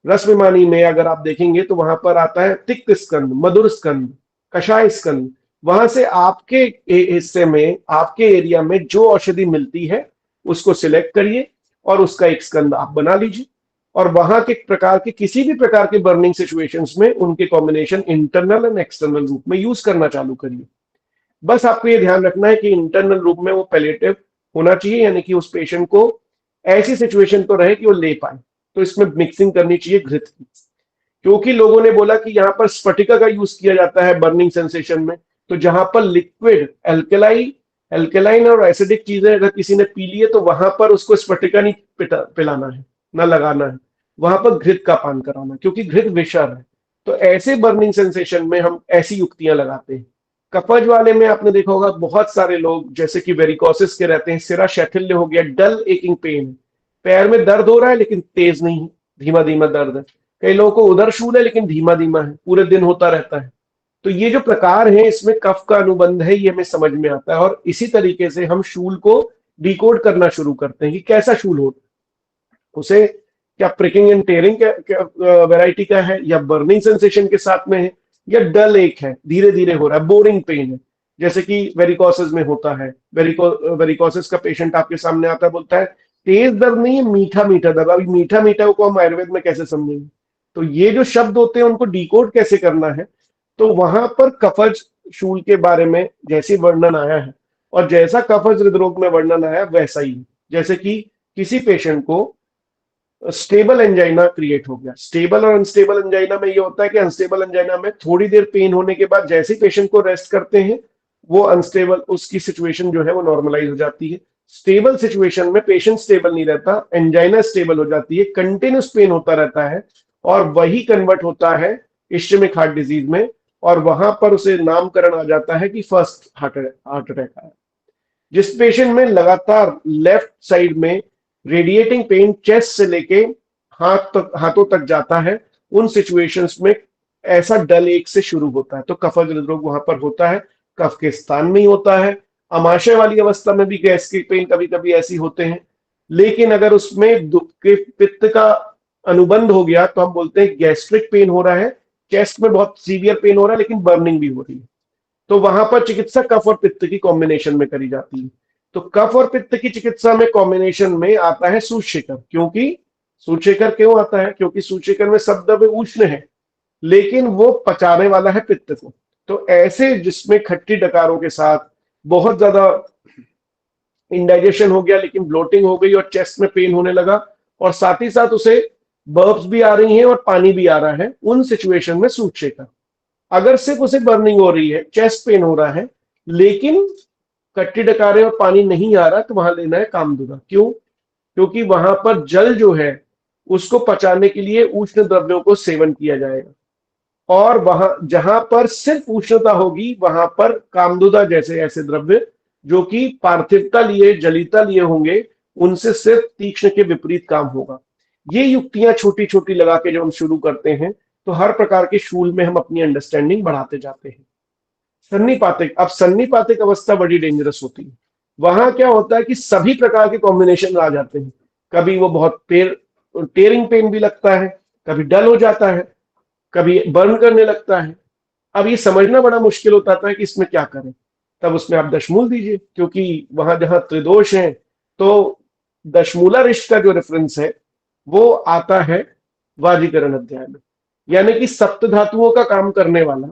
Speaker 1: रस विमानी में अगर आप देखेंगे तो वहां पर आता है तिक्त स्कंद, मधुर स्कंद, कषाय स्कंद। वहां से आपके हिस्से में, आपके एरिया में जो औषधि मिलती है उसको सिलेक्ट करिए और उसका एक स्कंद आप बना लीजिए, और वहां के प्रकार के किसी भी प्रकार के बर्निंग सिचुएशंस में उनके कॉम्बिनेशन इंटरनल एंड एक्सटर्नल रूप में यूज करना चालू करिए। बस आपको ये ध्यान रखना है कि इंटरनल रूप में वो पैलेटिव होना चाहिए, यानी कि उस पेशेंट को ऐसी सिचुएशन तो रहे कि वो ले पाए। तो इसमें मिक्सिंग करनी चाहिए घृत की, क्योंकि लोगों ने बोला कि यहाँ पर स्फटिका का यूज किया जाता है बर्निंग सेंसेशन में, तो जहां पर लिक्विड एल्केलाइन और एसिडिक चीजें अगर किसी ने पी ली है तो वहां पर उसको स्फटिका नहीं पिलाना है, ना लगाना है, वहां पर घृत का पान कराना, क्योंकि घृत विषर है। तो ऐसे बर्निंग सेंसेशन में हम ऐसी युक्तियां लगाते हैं। कफज वाले में आपने देखा होगा बहुत सारे लोग जैसे कि वेरिकोसिस के रहते हैं, सिरा शैथिल्य हो गया, डल एकिंग पेन, पैर में दर्द हो रहा है लेकिन तेज नहीं, धीमा धीमा दर्द है। कई लोगों को उदर शूल है लेकिन धीमा धीमा है, पूरे दिन होता रहता है। तो ये जो प्रकार है इसमें कफ का अनुबंध है, ये हमें समझ में आता है। और इसी तरीके से हम शूल को डिकोड करना शुरू करते हैं कि कैसा शूल हो, उसे क्या प्रिकिंग एंड टेयरिंग वैरायटी का है, या बर्निंग सेंसेशन के साथ में है, या डल एक है, धीरे धीरे हो रहा है, बोरिंग पेन है, जैसे कि वेरिकोसिस में होता है। वेरिकोसिस का पेशेंट आपके सामने आता है, बोलता है तेज दर्द नहीं है, मीठा मीठा दर्द। अभी मीठा मीठा को हम आयुर्वेद में कैसे समझेंगे? तो ये जो शब्द होते हैं उनको डिकोड कैसे करना है, तो वहां पर कफज शूल के बारे में जैसे वर्णन आया है और जैसा कफज हृदरोग में वर्णन आया वैसा ही, जैसे कि किसी पेशेंट को स्टेबल एंजाइना क्रिएट हो गया। स्टेबल और अनस्टेबल एंजाइना में ये होता है कि अनस्टेबल एंजाइना में थोड़ी देर पेन होने के बाद जैसे पेशेंट को रेस्ट करते हैं वो अनस्टेबल, उसकी सिचुएशन जो है वो नॉर्मलाइज हो जाती है। स्टेबल सिचुएशन में पेशेंट स्टेबल नहीं रहता, एंजाइना स्टेबल हो जाती है, कंटिन्यूस पेन होता रहता है और वही कन्वर्ट होता है इश्चेमिक हार्ट डिजीज में, और वहां पर उसे नामकरण आ जाता है कि फर्स्ट हार्ट अटैक आया। जिस पेशेंट में लगातार लेफ्ट साइड में रेडिएटिंग पेन चेस्ट से लेके हाथों तक जाता है। उन सिचुएशंस में ऐसा डल एक से शुरू होता है, तो कफज हृदरोग वहां पर होता है, कफ के स्थान में ही होता है। अमाशय वाली अवस्था में भी गैस्ट्रिक पेन कभी कभी ऐसी होते हैं, लेकिन अगर उसमें पित्त का अनुबंध हो गया तो हम बोलते हैं गैस्ट्रिक पेन हो रहा है, चेस्ट में बहुत सीवियर पेन हो रहा है लेकिन बर्निंग भी हो रही है। तो वहां पर चिकित्सा कफ और पित्त की कॉम्बिनेशन में करी जाती है। तो कफ और पित्त की चिकित्सा में कॉम्बिनेशन में आता है सूतशेखर। क्योंकि सूतशेखर क्यों आता है? क्योंकि सूतशेखर में सब द्रव्य उष्ण है, लेकिन वो पचाने वाला है पित्त को। तो ऐसे जिसमें खट्टी डकारों के साथ बहुत ज्यादा इंडाइजेशन हो गया, लेकिन ब्लोटिंग हो गई और चेस्ट में पेन होने लगा, और साथ ही साथ उसे बर्ब्स भी आ रही हैं और पानी भी आ रहा है, उन सिचुएशन में सूतशेखर। अगर सिर्फ उसे बर्निंग हो रही है, चेस्ट पेन हो रहा है, लेकिन कट्टी डकारे और पानी नहीं आ रहा, तो वहां लेना है कामदुरा। क्यों? क्योंकि वहां पर जल जो है उसको पचाने के लिए उष्ण द्रव्यों को सेवन किया जाएगा, और वहां जहां पर सिर्फ उष्णता होगी वहां पर कामदुदा जैसे ऐसे द्रव्य जो कि पार्थिवता लिए जलिता लिए होंगे, उनसे सिर्फ तीक्ष्ण के विपरीत काम होगा। ये युक्तियां छोटी छोटी लगा के जब हम शुरू करते हैं तो हर प्रकार के शूल में हम अपनी अंडरस्टैंडिंग बढ़ाते जाते हैं। सन्निपातिक, अब सन्निपातिक अवस्था बड़ी डेंजरस होती है। वहां क्या होता है कि सभी प्रकार के कॉम्बिनेशन आ जाते हैं। कभी वो बहुत टेयरिंग पेन भी लगता है, कभी डल हो जाता है, कभी बर्न करने लगता है। अब ये समझना बड़ा मुश्किल होता था कि इसमें क्या करें। तब उसमें आप दशमूल दीजिए, क्योंकि वहां जहां त्रिदोष है तो दशमूला रिष्ट का जो रेफरेंस है वो आता है वाजीकरण अध्याय में। यानी कि सप्त धातुओं का काम करने वाला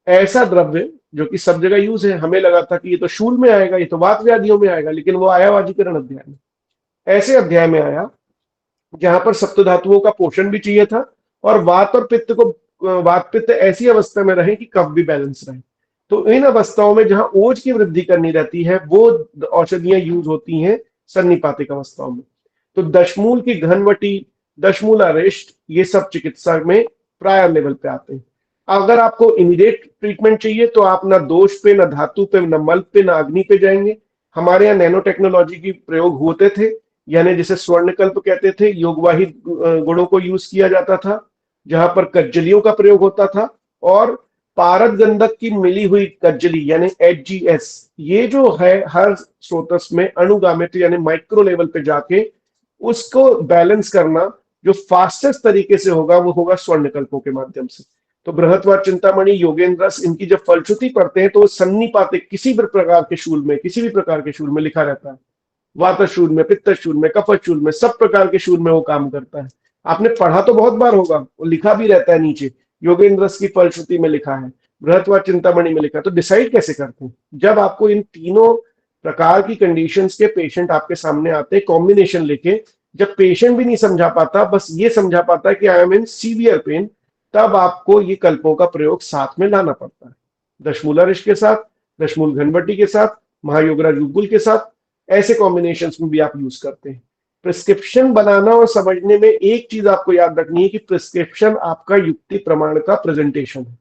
Speaker 1: ऐसा द्रव्य जो कि सब जगह यूज है। हमें लगा था कि ये तो शूल में आएगा, ये तो वात व्याधियों में आएगा, लेकिन वो आया वाजीकरण अध्याय में। ऐसे अध्याय में आया जहां पर सप्त धातुओं का पोषण भी चाहिए था, और वात और पित्त को वात पित्त ऐसी अवस्था में रहे कि कफ भी बैलेंस रहे। तो इन अवस्थाओं में जहां ओज की वृद्धि करनी रहती है वो औषधियां यूज होती हैं सन्निपातिक अवस्थाओं में। तो दशमूल की घनवटी, दशमूला रिष्ट, ये सब चिकित्सा में प्रायर लेवल पे आते हैं। अगर आपको इमीडिएट ट्रीटमेंट चाहिए तो आप ना दोष पे, ना धातु पे, ना मल पे, ना अग्नि पे जाएंगे। हमारे यहाँ नैनो टेक्नोलॉजी की प्रयोग होते थे, यानी जिसे स्वर्णकल्प कहते थे, योगवाही गुणों को यूज किया जाता था, जहां पर कज्जलियों का प्रयोग होता था। और पारद गंधक की मिली हुई कज्जली यानी HGS, ये जो है हर स्रोतस में अनुगामित यानी माइक्रो लेवल पे जाके उसको बैलेंस करना जो फास्टेस्ट तरीके से होगा वो होगा स्वर्णकल्पों के माध्यम से। तो बृहत्वर, चिंतामणि, योगेंद्र रस, इनकी जब फलश्रुति पढ़ते हैं तो वो सन्निपातिक किसी भी प्रकार के शूल में, किसी भी प्रकार के शूल में लिखा रहता है। वात शूल में, पित्त शूल में, कफ शूल में, सब प्रकार के शूल में वो काम करता है। आपने पढ़ा तो बहुत बार होगा, वो लिखा भी रहता है नीचे, योगेंद्र रस की फलश्रुति में लिखा है, बृहत्वर चिंतामणि में लिखा है। तो डिसाइड कैसे करते हैं? जब आपको इन तीनों प्रकार की कंडीशंस के पेशेंट आपके सामने आते हैं कॉम्बिनेशन लेके, जब पेशेंट भी नहीं समझा पाता, बस ये समझा पाता है कि I am in severe pain, तब आपको ये कल्पों का प्रयोग साथ में लाना पड़ता है। दशमूला ऋष के साथ, दशमूल घनवटी के साथ, महायोगराज युगुल के साथ, ऐसे कॉम्बिनेशंस में भी आप यूज करते हैं। प्रिस्क्रिप्शन बनाना और समझने में एक चीज आपको याद रखनी है कि प्रिस्क्रिप्शन आपका युक्ति प्रमाण का प्रेजेंटेशन है।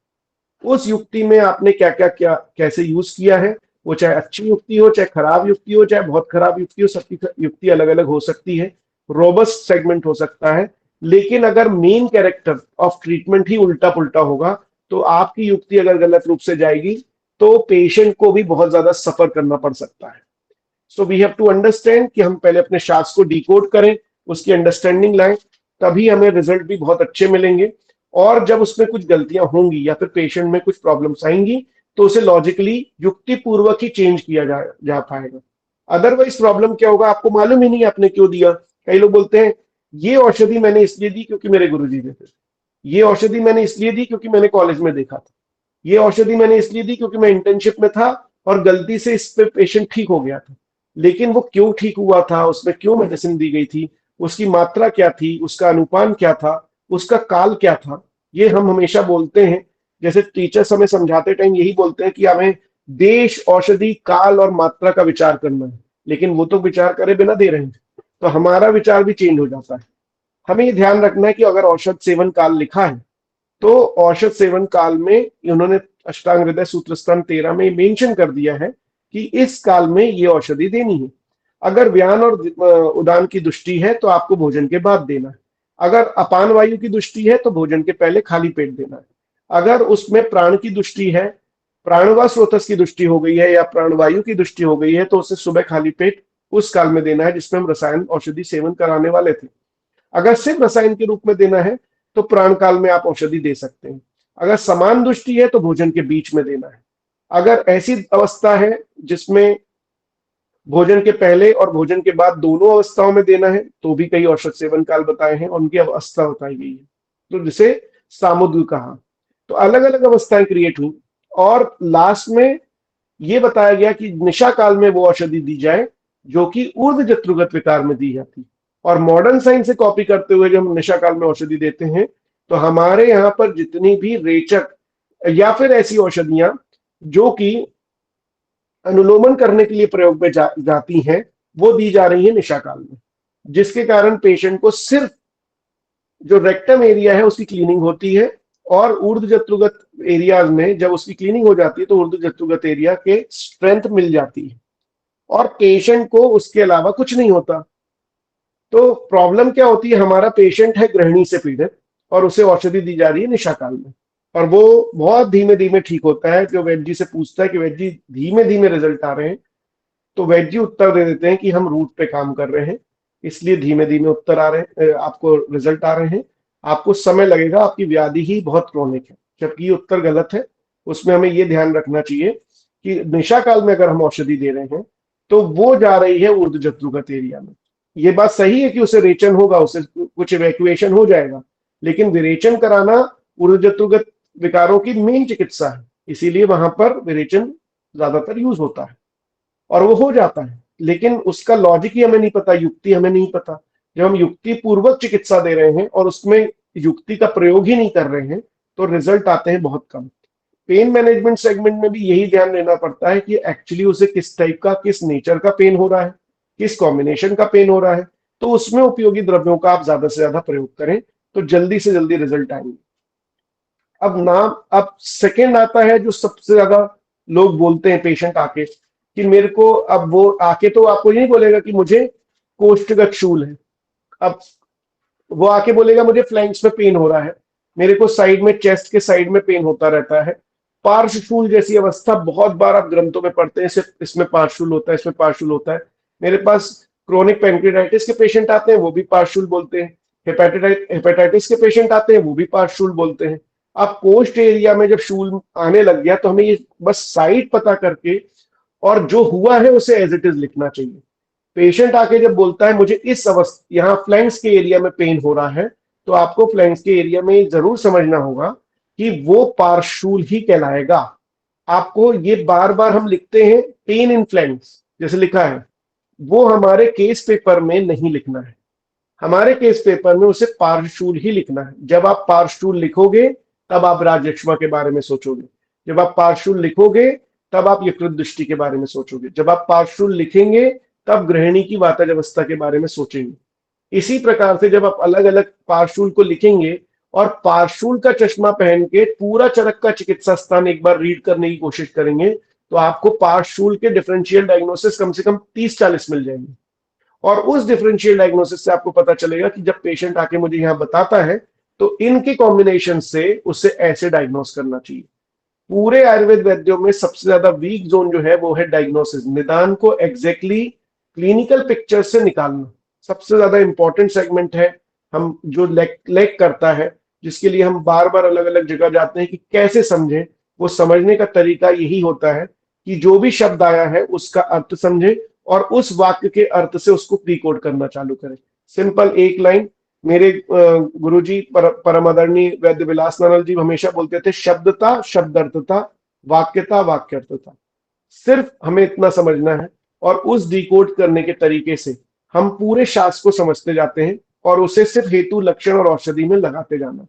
Speaker 1: उस युक्ति में आपने क्या क्या क्या कैसे यूज किया है, वो चाहे अच्छी युक्ति हो, चाहे खराब युक्ति हो, चाहे बहुत खराब युक्ति हो, सबकी युक्ति अलग अलग हो सकती है, रोबस्ट सेगमेंट हो सकता है। लेकिन अगर मेन कैरेक्टर ऑफ ट्रीटमेंट ही उल्टा पुल्टा होगा तो आपकी युक्ति अगर गलत रूप से जाएगी तो पेशेंट को भी बहुत ज्यादा सफर करना पड़ सकता है। So we have to understand कि हम पहले अपने शास्त्र को डिकोड करें, उसकी अंडरस्टैंडिंग लाएं, तभी हमें रिजल्ट भी बहुत अच्छे मिलेंगे। और जब उसमें कुछ गलतियां होंगी या फिर पेशेंट में कुछ प्रॉब्लम्स आएंगी तो उसे लॉजिकली युक्ति पूर्वक ही चेंज किया जा पाएगा। अदरवाइज प्रॉब्लम क्या होगा आपको मालूम ही नहीं आपने क्यों दिया। कई लोग बोलते हैं ये औषधि मैंने इसलिए दी क्योंकि मेरे गुरुजी देते थे, ये औषधि मैंने इसलिए दी क्योंकि मैंने कॉलेज में देखा था, ये औषधि मैंने इसलिए दी क्योंकि मैं इंटर्नशिप में था और गलती से इस पे पेशेंट ठीक हो गया था। लेकिन वो क्यों ठीक हुआ था, उसमें क्यों मेडिसिन दी गई थी, उसकी मात्रा क्या थी, उसका अनुपान क्या था, उसका काल क्या था, ये हम हमेशा बोलते हैं। जैसे टीचर्स हमें समझाते टाइम यही बोलते हैं कि हमें देश, औषधि, काल और मात्रा का विचार करना है, लेकिन वो तो विचार करे बिना दे रहे हैं, तो हमारा विचार भी चेंज हो जाता है। हमें ये ध्यान रखना है कि अगर औषध सेवन काल लिखा है तो औषध सेवन काल में उन्होंने अष्टांग हृदय सूत्र स्तंभ 13 में मेंशन कर दिया है कि इस काल में ये औषधि देनी है। अगर व्यान और उदान की दृष्टि है तो आपको भोजन के बाद देना है। अगर अपान वायु की दृष्टि है तो भोजन के पहले खाली पेट देना है। अगर उसमें प्राण की दृष्टि है, प्राणवायु स्रोतस की दृष्टि हो गई है या प्राणवायु की दृष्टि हो गई है, तो उसे सुबह खाली पेट उस काल में देना है जिसमें हम रसायन औषधि सेवन कराने वाले थे। अगर सिर्फ रसायन के रूप में देना है तो प्राण काल में आप औषधि दे सकते हैं। अगर समान दृष्टि है तो भोजन के बीच में देना है। अगर ऐसी अवस्था है जिसमें भोजन के पहले और भोजन के बाद दोनों अवस्थाओं में देना है, तो भी कई औषध सेवन काल बताए हैं और उनकी अवस्था बताई गई है, तो जिसे सामुद्र कहा। तो अलग अलग अवस्थाएं क्रिएट हुई और लास्ट में ये बताया गया कि निशा काल में वो औषधि दी जाए जो कि ऊर्ध्व जत्रुगत विकार में दी जाती। और मॉडर्न साइंस से कॉपी करते हुए जब हम निशा काल में औषधि देते हैं, तो हमारे यहाँ पर जितनी भी रेचक या फिर ऐसी औषधियां जो कि अनुलोमन करने के लिए प्रयोग में जाती हैं, वो दी जा रही है निशा काल में, जिसके कारण पेशेंट को सिर्फ जो रेक्टम एरिया है उसकी क्लीनिंग होती है और ऊर्ध्व जत्रुगत एरियाज में जब उसकी क्लीनिंग हो जाती है तो ऊर्ध्व जत्रुगत एरिया के स्ट्रेंथ मिल जाती है और पेशेंट को उसके अलावा कुछ नहीं होता। तो प्रॉब्लम क्या होती है, हमारा पेशेंट है गृहिणी से पीड़ित और उसे औषधि दी जा रही है निशा काल में, और वो बहुत धीमे धीमे ठीक होता है। जो वैद्य जी से पूछता है कि वैद्य जी धीमे धीमे रिजल्ट आ रहे हैं, तो वैद्य जी उत्तर दे देते हैं कि हम रूट पे काम कर रहे हैं, इसलिए धीमे धीमे उत्तर आ रहे हैं, आपको रिजल्ट आ रहे हैं, आपको समय लगेगा, आपकी व्याधि ही बहुत क्रोनिक है। जबकि ये उत्तर गलत है। उसमें हमें ये ध्यान रखना चाहिए कि निशा काल में अगर हम औषधि दे रहे हैं तो वो जा रही है ऊर्ध्व जत्रुगत एरिया में। ये बात सही है कि उसे रेचन होगा, उसे कुछ इवैक्यूएशन हो जाएगा, लेकिन विरेचन कराना ऊर्ध्व जत्रुगत विकारों की मेन चिकित्सा है, इसीलिए वहां पर विरेचन ज्यादातर यूज होता है और वो हो जाता है। लेकिन उसका लॉजिक ही हमें नहीं पता, युक्ति हमें नहीं पता। जब हम युक्ति पूर्वक चिकित्सा दे रहे हैं और उसमें युक्ति का प्रयोग ही नहीं कर रहे हैं, तो रिजल्ट आते हैं बहुत कम। पेन मैनेजमेंट सेगमेंट में भी यही ध्यान देना पड़ता है कि एक्चुअली उसे किस टाइप का, किस नेचर का पेन हो रहा है, किस कॉम्बिनेशन का पेन हो रहा है, तो उसमें उपयोगी द्रव्यों का आप ज्यादा से ज्यादा प्रयोग करें तो जल्दी से जल्दी रिजल्ट आएंगे। अब सेकेंड आता है जो सबसे ज्यादा लोग बोलते हैं पेशेंट आके कि मेरे को, अब वो आके तो आपको नहीं बोलेगा कि मुझे कोष्ठगत शूल है, अब वो आके बोलेगा मुझे फ्लैंक्स में पेन हो रहा है, मेरे को साइड में, चेस्ट के साइड में पेन होता रहता है। पार्श्वशूल जैसी अवस्था बहुत बार आप ग्रंथों में पढ़ते हैं, सिर्फ इसमें पार्श्वशूल होता है, इसमें पार्श्वशूल होता है। मेरे पास क्रोनिक पैंक्रियाटाइटिस के पेशेंट आते हैं, वो भी पार्श्वशूल बोलते हैं। हेपेटाइटिस के पेशेंट आते हैं, वो भी पार्श्वशूल बोलते हैं। अब पोस्ट एरिया में जब शूल आने लग गया तो हमें ये बस साइड पता करके और जो हुआ है उसे एज इट इज लिखना चाहिए। पेशेंट आके जब बोलता है मुझे इस अवस्था, यहाँ फ्लैंक्स के एरिया में पेन हो रहा है, तो आपको फ्लैंक्स के एरिया में जरूर समझना होगा कि वो पार्श्वशूल ही कहलाएगा। आपको ये बार बार हम लिखते हैं पेन इन फ्लैंक्स जैसे लिखा है, वो हमारे केस पेपर में नहीं लिखना है। हमारे केस पेपर में उसे पार्श्वशूल ही लिखना है। जब आप पार्श्वशूल लिखोगे तब आप राजयक्ष्मा के बारे में सोचोगे, जब आप पार्श्वशूल लिखोगे तब आप यकृत दृष्टि के बारे में सोचोगे, जब आप पार्श्वशूल लिखेंगे तब गृहिणी की वातज अवस्था के बारे में सोचेंगे। इसी प्रकार से जब आप अलग अलग पार्श्वशूल को लिखेंगे और पार्श्वशूल का चश्मा पहन के पूरा चरक का चिकित्सा स्थान एक बार रीड करने की कोशिश करेंगे, तो आपको पार्श्वशूल के डिफरेंशियल डायग्नोसिस कम से कम 30-40 मिल जाएंगे। और उस डिफरेंशियल डायग्नोसिस से आपको पता चलेगा कि जब पेशेंट आके मुझे यहाँ बताता है तो इनके कॉम्बिनेशन से उसे ऐसे डायग्नोस करना चाहिए। पूरे आयुर्वेद वैद्यों में सबसे ज्यादा वीक जोन जो है वो है डायग्नोसिस, निदान को एग्जैक्टली क्लिनिकल पिक्चर से निकालना सबसे ज्यादा इंपॉर्टेंट सेगमेंट है। हम जो लैक करता है, जिसके लिए हम बार बार अलग अलग जगह जाते हैं कि कैसे समझें, वो समझने का तरीका यही होता है कि जो भी शब्द आया है उसका अर्थ समझे और उस वाक्य के अर्थ से उसको प्री कोड करना चालू करें। सिंपल एक लाइन, मेरे गुरुजी परम आदरणीय वैद्य विलास नानल जी हमेशा बोलते थे, शब्दता शब्दार्थता, वाक्यता वाक्यर्थता। सिर्फ हमें इतना समझना है और उस डिकोड करने के तरीके से हम पूरे शास्त्र को समझते जाते हैं और उसे सिर्फ हेतु, लक्षण और औषधि में लगाते जाना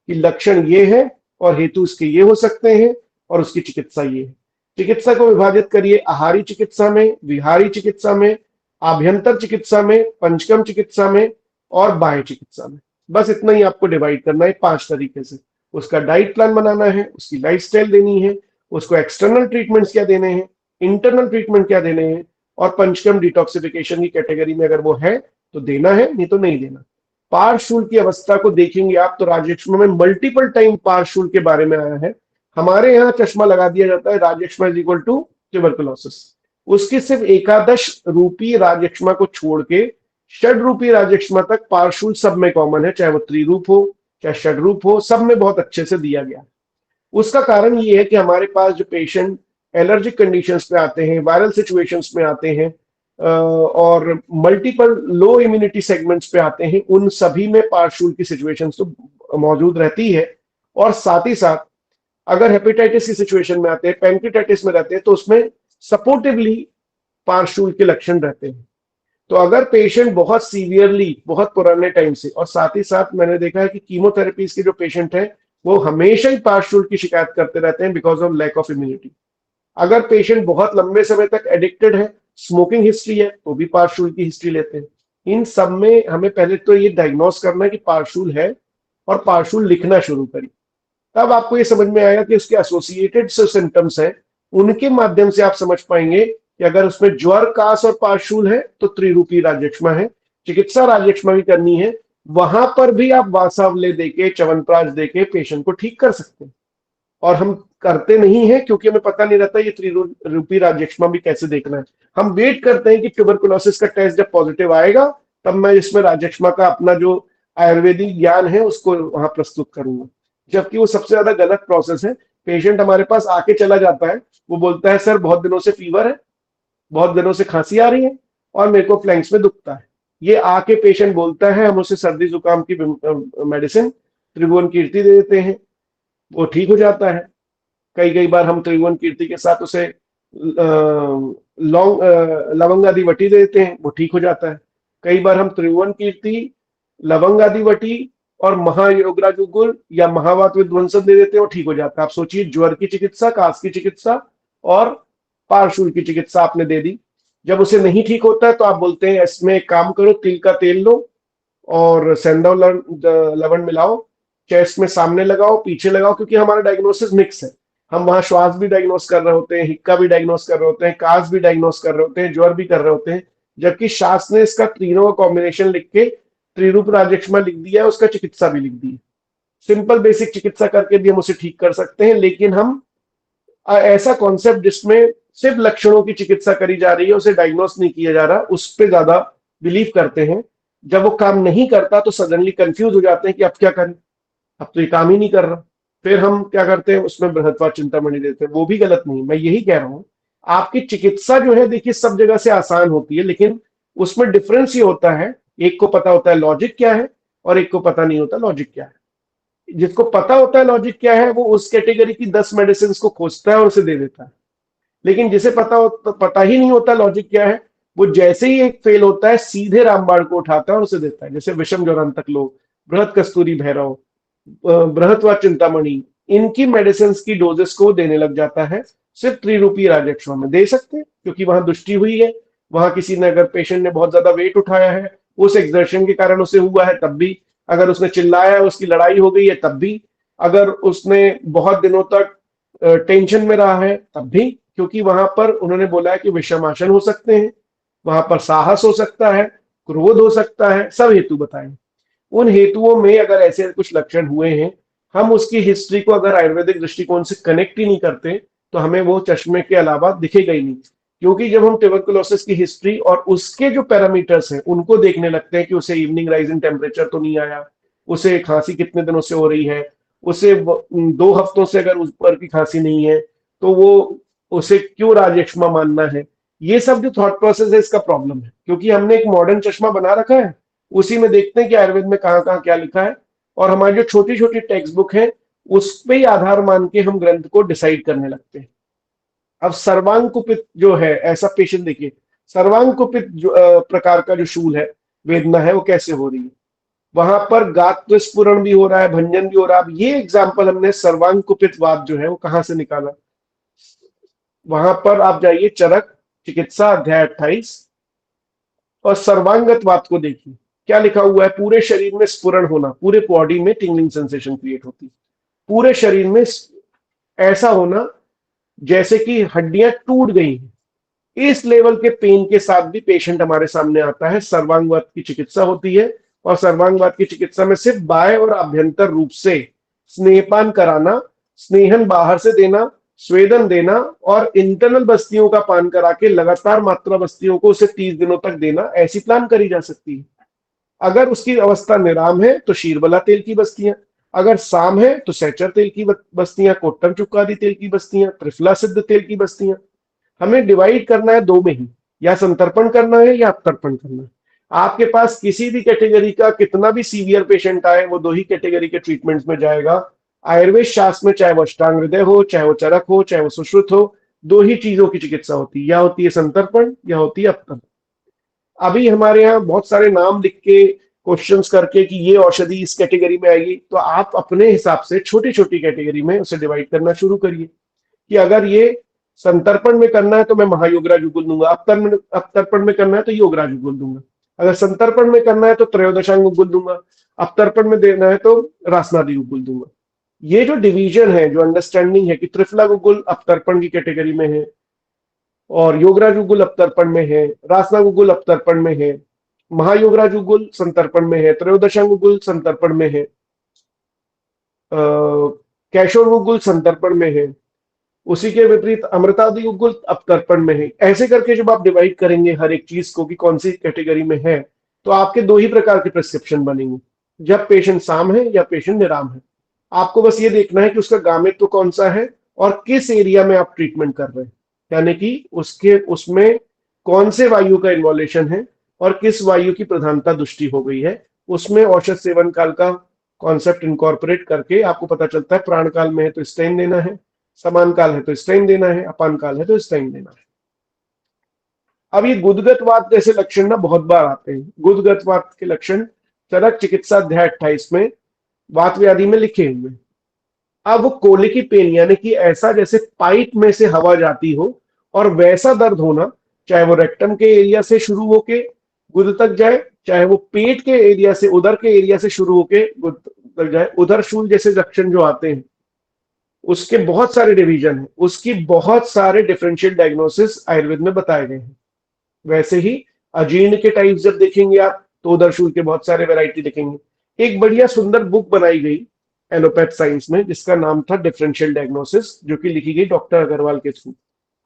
Speaker 1: कि लक्षण ये है और हेतु इसके ये हो सकते हैं और उसकी चिकित्सा ये है। चिकित्सा को विभाजित करिए आहारी चिकित्सा में, विहारी चिकित्सा में, आभ्यंतर चिकित्सा में, पंचकम चिकित्सा में और बाह्य चिकित्सा में। बस इतना ही आपको डिवाइड करना है 5 तरीके से। उसका डाइट प्लान बनाना है, उसकी लाइफस्टाइल देनी है, उसको एक्सटर्नल ट्रीटमेंट्स क्या देने हैं, इंटरनल ट्रीटमेंट क्या देने हैं, और पंचकर्म डिटॉक्सिफिकेशन की कैटेगरी में अगर वो है तो देना है, नहीं तो नहीं देना। पार्श्वशूल की अवस्था को देखेंगे आप तो राजयक्ष्मा में मल्टीपल टाइम पार्श्वशूल के बारे में आया है। हमारे यहाँ चश्मा लगा दिया जाता है राजयक्ष्मा इज इक्वल टू ट्यूबरकुलोसिस। उसकी सिर्फ एकादश रूपी राजयक्ष्मा को छोड़ के षड रूपी राजयक्ष्मा तक पार्श्वशूल सब में कॉमन है, चाहे वो त्रिरूप हो चाहे षड रूप हो, सब में बहुत अच्छे से दिया गया। उसका कारण ये है कि हमारे पास जो पेशेंट एलर्जिक कंडीशंस पे आते हैं, वायरल सिचुएशंस में आते हैं और मल्टीपल लो इम्यूनिटी सेगमेंट्स पे आते हैं, उन सभी में पार्श्वशूल की सिचुएशंस तो मौजूद रहती है। और साथ ही साथ अगर हेपेटाइटिस की सिचुएशन में आते हैं, पैंक्रियाटाइटिस में रहते हैं, तो उसमें सपोर्टिवली पार्श्वशूल के लक्षण रहते हैं। तो अगर पेशेंट बहुत सीवियरली, बहुत पुराने टाइम से, और साथ ही साथ मैंने देखा है कि कीमोथेरेपीज के जो पेशेंट हैं वो हमेशा ही पार्श्वशूल की शिकायत करते रहते हैं because of lack of immunity. अगर पेशेंट बहुत लंबे समय तक एडिक्टेड है, स्मोकिंग हिस्ट्री है, तो भी पार्श्वशूल की हिस्ट्री लेते हैं। इन सब में हमें पहले तो ये डायग्नोस करना है कि पार्श्वशूल है और पार्श्वशूल लिखना शुरू करिए। तब आपको ये समझ में आएगा कि उसके एसोसिएटेड जो सिम्टम्स हैं उनके माध्यम से आप समझ पाएंगे कि अगर उसमें ज्वर, कास और पार्श्वशूल है तो त्रिरूपी राजयक्ष्मा है। चिकित्सा राजयक्ष्मा भी करनी है, वहां पर भी आप वासावले देके, च्यवनप्राश देके पेशेंट को ठीक कर सकते हैं। और हम करते नहीं है क्योंकि हमें पता नहीं रहता ये त्रिरूपी राजयक्ष्मा भी कैसे देखना है। हम वेट करते हैं कि ट्यूबरकुलोसिस का टेस्ट जब पॉजिटिव आएगा तब मैं इसमें राजयक्ष्मा का अपना जो आयुर्वेदिक ज्ञान है उसको वहां प्रस्तुत करूंगा, जबकि वो सबसे ज्यादा गलत प्रोसेस है। पेशेंट हमारे पास आके चला जाता है, वो बोलता है सर बहुत दिनों से फीवर है, बहुत दिनों से खांसी आ रही है और मेरे को फ्लैंक्स में दुखता है। ये आके पेशेंट बोलता है, हम उसे सर्दी जुकाम की मेडिसिन त्रिभुवन कीर्ति दे देते हैं, वो ठीक हो जाता है। कई कई बार हम त्रिभुवन कीर्ति के साथ उसे लौंग लवंगादी वटी दे देते हैं, वो ठीक हो जाता है। कई बार हम त्रिभुवन कीर्ति, लवंगादी वटी और महायोगराजुगुल या महावात विध्वंसन दे देते हैं, वो ठीक हो जाता है। आप सोचिए, ज्वर की चिकित्सा, कास की चिकित्सा और पार्श्वशूल की चिकित्सा आपने दे दी। जब उसे नहीं ठीक होता है तो आप बोलते हैं इसमें एक काम करो, तिल का तेल लो और सेंधव लवण मिलाओ, चेस्ट में सामने लगाओ, पीछे लगाओ, क्योंकि हमारा डायग्नोसिस मिक्स है। हम वहां श्वास भी डायग्नोस कर रहे होते हैं, हिक्का भी डायग्नोस कर रहे होते हैं, कास भी डायग्नोस कर रहे होते हैं, ज्वर भी कर रहे होते हैं, जबकि शास्त्र ने इसका तीनों का कॉम्बिनेशन लिख के त्रिरूप राजयक्ष्मा लिख दिया है, उसका चिकित्सा भी लिख दी है। सिंपल बेसिक चिकित्सा करके भी हम उसे ठीक कर सकते हैं, लेकिन हम ऐसा कॉन्सेप्ट जिसमें सिर्फ लक्षणों की चिकित्सा करी जा रही है, उसे डायग्नोस नहीं किया जा रहा, उस पर ज्यादा बिलीव करते हैं। जब वो काम नहीं करता तो सडनली कंफ्यूज हो जाते हैं कि अब क्या करें, अब तो ये काम ही नहीं कर रहा। फिर हम क्या करते हैं, उसमें बृहत्वा चिंतामणि देते हैं, वो भी गलत नहीं। मैं यही कह रहा हूं, आपकी चिकित्सा जो है देखिए सब जगह से आसान होती है, लेकिन उसमें डिफरेंस ये होता है, एक को पता होता है लॉजिक क्या है और एक को पता नहीं होता लॉजिक क्या है। जिसको पता होता है लॉजिक क्या है वो उस कैटेगरी की 10 मेडिसिन को खोजता है और उसे दे देता है, लेकिन जिसे पता ही नहीं होता लॉजिक क्या है, वो जैसे ही एक फेल होता है सीधे रामबाण को उठाता है और उसे देता है। जैसे विषम ज्वरांतक लोग, बृहत कस्तूरी भैरव, बृहत्वा चिंतामणि, इनकी मेडिसिन की डोजेस को देने लग जाता है। सिर्फ त्रिरूपी राजयक्ष्मा में दे सकते हैं क्योंकि वहां दृष्टि हुई है, वहां किसी ने, अगर पेशेंट ने बहुत ज्यादा वेट उठाया है, उस एक्सर्शन के कारण उसे हुआ है तब भी, अगर उसने चिल्लाया है, उसकी लड़ाई हो गई है तब भी, अगर उसने बहुत दिनों तक टेंशन में रहा है तब भी, क्योंकि वहां पर उन्होंने बोला है कि विषमाशन हो सकते हैं, वहां पर साहस हो सकता है, क्रोध हो सकता है, सब हेतु बताए। उन हेतुओं में अगर ऐसे कुछ लक्षण हुए हैं, हम उसकी हिस्ट्री को अगर आयुर्वेदिक दृष्टिकोण से कनेक्ट ही नहीं करते तो हमें वो चश्मे के अलावा दिखेगा ही नहीं। क्योंकि जब हम ट्यूबरकुलोसिस की हिस्ट्री और उसके जो पैरामीटर्स हैं उनको देखने लगते हैं कि उसे इवनिंग राइज इन टेम्परेचर तो नहीं आया, उसे खांसी कितने दिनों से हो रही है, उसे 2 हफ्तों से अगर ऊपर की खांसी नहीं है, तो वो उसे क्यों राजयक्ष्मा मानना है। ये सब जो थॉट प्रोसेस है इसका प्रॉब्लम है, क्योंकि हमने एक मॉडर्न चश्मा बना रखा है, उसी में देखते हैं कि आयुर्वेद में कहाँ कहाँ क्या लिखा है, और हमारी जो छोटी छोटी टेक्स्ट बुक है उस पे ही आधार मान के हम ग्रंथ को डिसाइड करने लगते हैं। अब सर्वांग कुपित जो है, ऐसा पेशेंट देखिए, सर्वांग कुपित जो प्रकार का जो शूल है, वेदना है, वो कैसे हो रही है, वहां पर गात्र स्फुरण भी हो रहा है, भंजन भी हो रहा है। अब ये एग्जाम्पल हमने सर्वांग कुपित वात जो है वो कहां से निकाला, वहां पर आप जाइए चरक चिकित्सा अध्याय 28 और सर्वांगत वात को देखिए, क्या लिखा हुआ है, पूरे शरीर में स्फुरण होना, पूरे बॉडी में टिंगलिंग सेंसेशन क्रिएट होती, पूरे शरीर में ऐसा होना जैसे कि हड्डियां टूट गई हैं, इस लेवल के पेन के साथ भी पेशेंट हमारे सामने आता है, सर्वांगवात की चिकित्सा होती है। और सर्वांगवात की चिकित्सा में सिर्फ बाह्य और आभ्यंतर रूप से स्नेहपान कराना, स्नेहन बाहर से देना, स्वेदन देना और इंटरनल बस्तियों का पान करा के लगातार मात्रा बस्तियों को उसे 30 दिनों तक देना, ऐसी प्लान करी जा सकती है। अगर उसकी अवस्था निराम है तो शीरबला तेल की बस्तियां, अगर साम है तो सैचर तेल की बस्तियां, कोट्टम चुक्कादी तेल की बस्तियां, त्रिफला सिद्ध तेल की बस्तियां। हमें डिवाइड करना है दो में ही, या संतर्पण करना है या अपतर्पण करना है। आपके पास किसी भी कैटेगरी का कितना भी सीवियर पेशेंट आए, वो दो ही कैटेगरी के ट्रीटमेंट्स में जाएगा। आयुर्वेद शास्त्र में चाहे वो अष्टांग हृदय हो, चाहे वो चरक हो, चाहे वो सुश्रुत हो, दो ही चीजों की चिकित्सा होती है, या होती है संतर्पण या होती है अपतर्पण। अभी हमारे यहाँ बहुत सारे नाम लिख के, क्वेश्चंस करके कि ये औषधि इस कैटेगरी में आएगी, तो आप अपने हिसाब से छोटी छोटी कैटेगरी में उसे डिवाइड करना शुरू करिए कि अगर ये संतर्पण में करना है तो मैं महायोगराज युगुल दूंगा, अपतर्पण में करना है तो योगराज युगुल दूंगा, अगर संतर्पण में करना है तो त्रयोदशांग युगुल दूंगा, अपतर्पण में देना है तो रासनादी युगुल दूंगा। ये जो डिवीजन है, जो अंडरस्टैंडिंग है कि त्रिफला गुगुल अपतर्पण की कैटेगरी में है और योगराज युगुल अपतर्पण में है, रासना गुगुल अपतर्पण में है, महायोगराज युगुल संतर्पण में है, त्रयोदशांग युगुल संतर्पण में है, कैशोर गुगुल संतर्पण में है, उसी के विपरीत अमृतादि युगुल अपतर्पण में है। ऐसे करके जब आप डिवाइड करेंगे हर एक चीज को कि कौन सी कैटेगरी में है, तो आपके दो ही प्रकार के प्रिस्क्रिप्शन बनेंगे, जब पेशेंट साम है या पेशेंट निराम है। आपको बस ये देखना है कि उसका गामित्व तो कौन सा है और किस एरिया में आप ट्रीटमेंट कर रहे हैं, यानी कि उसके उसमें कौन से वायु का इन्वॉल्यूशन है और किस वायु की प्रधानता दृष्टि हो गई है। उसमें औषध सेवन काल का कॉन्सेप्ट इनकॉर्पोरेट करके आपको पता चलता है, प्राण काल में है तो स्टेन देना है, समान काल है तो स्टेन देना है, अपान काल है तो स्टेन देना है। अब ये गुदगतवात जैसे लक्षण ना बहुत बार आते हैं। गुदगतवात के लक्षण चरक चिकित्सा अध्याय 28 में वात व्याधि में लिखे हुए। अब वो कोलिकी पेन, यानी कि ऐसा जैसे पाइप में से हवा जाती हो और वैसा दर्द होना, चाहे वो रेक्टम के एरिया से शुरू होके गुद तक जाए, चाहे वो पेट के एरिया से, उदर के एरिया से शुरू होके गुद तक जाए। उदर शूल जैसे लक्षण जो आते हैं, उसके बहुत सारे डिवीजन हैं, उसकी बहुत सारे डिफरेंशियल डायग्नोसिस आयुर्वेद में बताए गए हैं। वैसे ही अजीर्ण के टाइप्स जब देखेंगे आप, तो उदर शूल के बहुत सारे वैरायटी देखेंगे। एक बढ़िया सुंदर बुक बनाई गई एलोपैथ साइंस में जिसका नाम था डिफरेंशियल डायग्नोसिस, जो कि लिखी गई डॉक्टर अग्रवाल के थ्रू,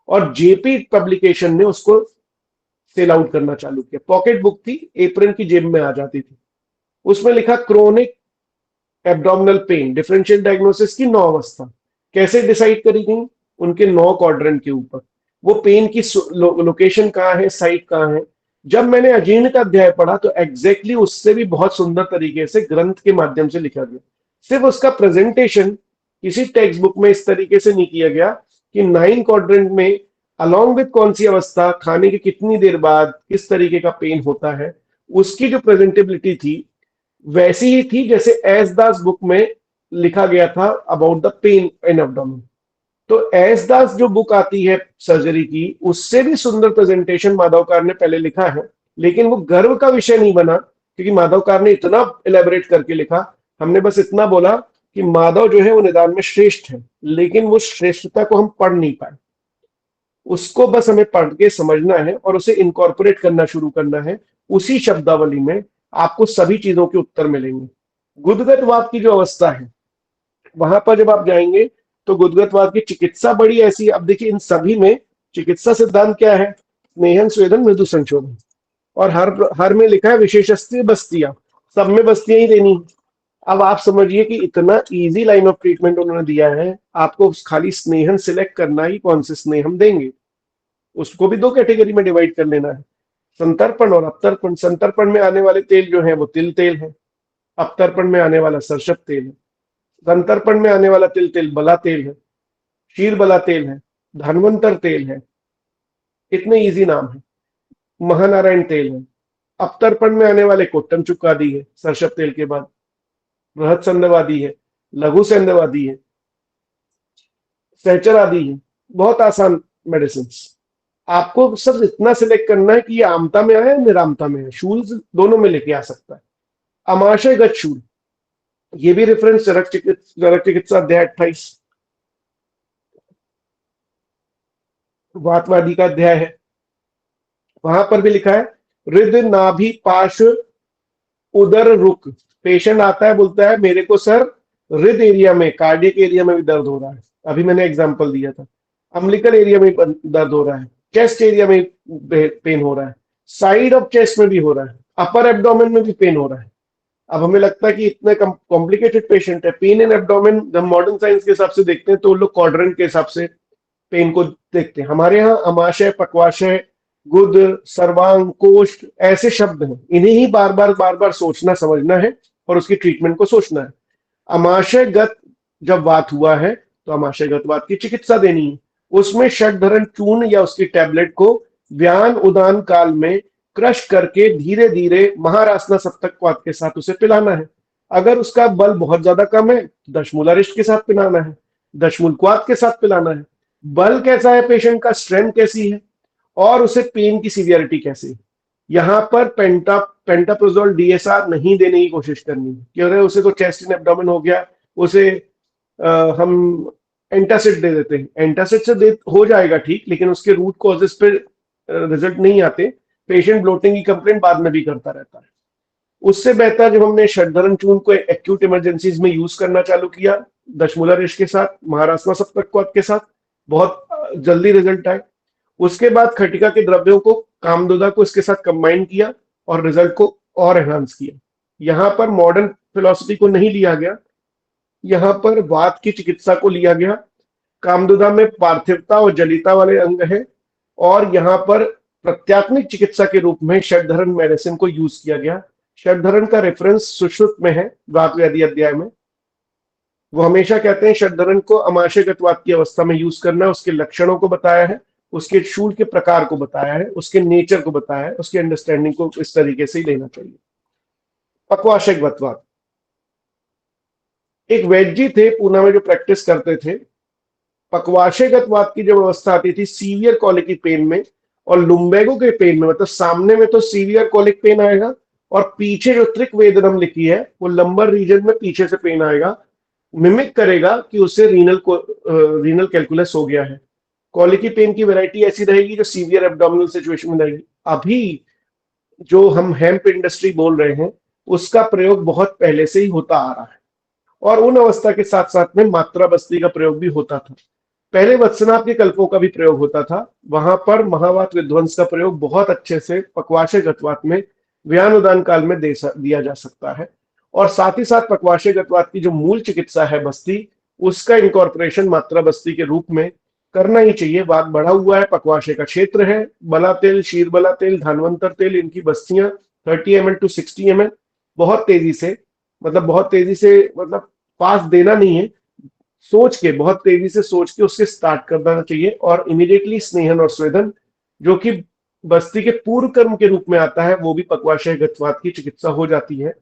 Speaker 1: और जेपी पब्लिकेशन ने उसको सेल आउट करना चालू किया। पॉकेट बुक थी, एप्रन की जेब में आ जाती थी। उसमें लिखा chronic abdominal pain, differential diagnosis की 9 अवस्था कैसे डिसाइड करी गई, उनके 9 क्वाड्रेंट के ऊपर। वो पेन की लोकेशन कहाँ है, साइट कहाँ है। जब मैंने अजीर्ण का अध्याय पढ़ा तो एग्जैक्टली उससे भी बहुत सुंदर तरीके से ग्रंथ के माध्यम से लिखा गया। सिर्फ उसका प्रेजेंटेशन किसी टेक्स्ट बुक में इस तरीके से नहीं किया गया कि 9 क्वाड्रेंट में अलॉन्ग विद कौन सी अवस्था, खाने के कितनी देर बाद किस तरीके का पेन होता है, उसकी जो प्रेजेंटेबिलिटी थी वैसी ही थी जैसे एस दास बुक में लिखा गया था about the pain in abdomen. तो एस दास जो बुक आती है सर्जरी की, उससे भी सुंदर प्रेजेंटेशन माधवकार ने पहले लिखा है, लेकिन वो गर्व का विषय नहीं बना क्योंकि माधवकार ने इतना इलेबोरेट करके लिखा। हमने बस इतना बोला कि माधव जो है वो निदान में श्रेष्ठ है, लेकिन वो श्रेष्ठता को हम पढ़ नहीं पाए। उसको बस हमें पढ़ के समझना है और उसे इनकॉर्पोरेट करना शुरू करना है। उसी शब्दावली में आपको सभी चीजों के उत्तर मिलेंगे। गुदगतवात की जो अवस्था है, वहां पर जब आप जाएंगे तो गुदगतवाद की चिकित्सा बड़ी ऐसी है। अब देखिए इन सभी में चिकित्सा सिद्धांत क्या है, स्नेहन स्वेदन मृदु संशोधन, और हर में लिखा है विशेषस्त्रीय बस्तियां, सब में बस्तियां ही देनी। अब आप समझिए कि इतना इजी लाइन ऑफ ट्रीटमेंट उन्होंने दिया है, आपको खाली स्नेहन सिलेक्ट करना ही कौन से स्नेहम देंगे। उसको भी दो कैटेगरी में डिवाइड कर लेना है, संतर्पण और अपतर्पण। संतर्पण में आने वाले तेल जो है वो तिल तेल है, अपतर्पण में आने वाला सरसप तेल है। संतर्पण में आने वाला तिल तेल बला तेल है, शीर बला तेल है, धनवंतर तेल है, इतने इजी नाम है। महानारायण तेल है। अपतर्पण में आने वाले कोट्टम चुक्कादी है सरसप तेल के बाद, बृहत संदवादी है, लघु संदवादी है, सहचर आदि है। बहुत आसान मेडिसिन। आपको सब इतना सिलेक्ट करना है कि ये आमता में आए निरामता में है, शूल दोनों में लेके आ सकता है। अमाशय गत शूल, ये भी रेफरेंस चरक चिकित्सा अध्याय 28 वातवादी का अध्याय है। वहां पर भी लिखा है हृदय नाभि पार्श्व उदर रुक। पेशेंट आता है, बोलता है मेरे को सर हृदय एरिया में, कार्डियक एरिया में भी दर्द हो रहा है, अभी मैंने एग्जांपल दिया था, अम्बिलिकल एरिया में दर्द हो रहा है, चेस्ट एरिया में पेन हो रहा है, साइड ऑफ चेस्ट में भी हो रहा है, अपर एब्डोमेन में भी पेन हो रहा है। अब हमें लगता है कि इतने कॉम्प्लिकेटेड पेशेंट है, पेन इन एब्डोमेन जब मॉडर्न साइंस के हिसाब से देखते हैं तो लोग क्वाड्रेंट के हिसाब से पेन को देखते हैं। हमारे यहाँ अमाशय, पक्वाशय, गुद, सर्वांग, कोष्ठ ऐसे शब्द हैं, इन्हें ही बार बार सोचना समझना है और उसकी ट्रीटमेंट को सोचना है। अमाशयगत जब वात हुआ है तो अमाशयगत वात की चिकित्सा देनी है। उसमें षटधरण चूर्ण या उसकी टैबलेट को व्यान उदान काल में क्रश करके धीरे धीरे महारासना सप्तक के साथ उसे पिलाना है। अगर उसका बल बहुत ज्यादा कम है तो दशमूलारिष्ट के साथ पिलाना है, दशमूल क्वाथ के साथ पिलाना है। बल कैसा है पेशेंट का, स्ट्रेंथ कैसी है और उसे पेन की सीवियरिटी कैसी है, यहाँ पर पेंटाप्रोजोल डीएसआर नहीं देने की कोशिश करनी है कि अरे उसे तो चेस्ट इन एब्डोमेन हो गया, उसे हम एंटासिड दे देते हैं। एंटासिड से हो जाएगा ठीक, लेकिन उसके रूट कॉजेस पे रिजल्ट नहीं आते। पेशेंट ब्लोटिंग की कंप्लेंट बाद में भी करता रहता है। उससे बेहतर जब हमने षटधरण चूर्ण को एक्यूट इमरजेंसीज में यूज करना चालू किया, दशमूलारिष्ट के साथ, महारासना सप्तक के साथ, बहुत जल्दी रिजल्ट आए। उसके बाद खटिका के द्रव्यों को, कामदुदा को इसके साथ कंबाइन किया और रिजल्ट को और एनहांस किया। यहाँ पर मॉडर्न फिलॉसफी को नहीं लिया गया, यहाँ पर वात की चिकित्सा को लिया गया। कामदुदा में पार्थिवता और जलिता वाले अंग है और यहाँ पर प्रत्यात्मिक चिकित्सा के रूप में षटधरण मेडिसिन को यूज किया गया। षटधरण का रेफरेंस सुश्रुत में है, वात व्याधि अध्याय में। वो हमेशा कहते हैं षटधरण को अमाशयगत वात की अवस्था में यूज करना है। उसके लक्षणों को बताया है, उसके शूल के प्रकार को बताया है, उसके नेचर को बताया है, उसकी अंडरस्टैंडिंग को इस तरीके से ही लेना चाहिए। पक्वाशयगत वात, एक वैद्य जी थे पूना में जो प्रैक्टिस करते थे। पक्वाशयगत वात की जब अवस्था आती थी सीवियर कॉलिक पेन में और लुम्बेगो के पेन में, मतलब सामने में तो सीवियर कॉलिक पेन आएगा और पीछे जो त्रिक वेदनम लिखी है वो लंबर रीजन में पीछे से पेन आएगा, मिमिक करेगा कि उससे रीनल कैलकुलस हो गया है। कॉलिकी पेन की वैरायटी ऐसी रहेगी जो सीवियर एब्डोमिनल सिचुएशन में रहेगी। अभी जो हम हेम्प इंडस्ट्री बोल रहे हैं उसका प्रयोग बहुत पहले से ही होता आ रहा है और उन अवस्था के साथ साथ में मात्रा बस्ती का प्रयोग भी होता था। पहले वत्सनाथ के कल्पों का भी प्रयोग होता था, वहां पर महावात विध्वंस का प्रयोग बहुत अच्छे से पक्वाशयगत वात में व्यानुदान काल में दिया जा सकता है। और साथ ही साथ पक्वाशयगत वात की जो मूल चिकित्सा है बस्ती, उसका इंकॉर्पोरेशन मात्रा बस्ती के रूप में करना ही चाहिए। वात बढ़ा हुआ है, पक्वाशय का क्षेत्र है, बला तेल, शीरबला तेल, धानवंतर तेल, इनकी बस्तियां 30 ml to 60 ml बहुत तेजी से, मतलब पास देना नहीं है, सोच के, बहुत तेजी से सोच के उससे स्टार्ट करना चाहिए। और इमीडिएटली स्नेहन और स्वेदन जो कि बस्ती के पूर्व कर्म के रूप में आता है, वो भी पक्वाशयगत वात की चिकित्सा हो जाती है।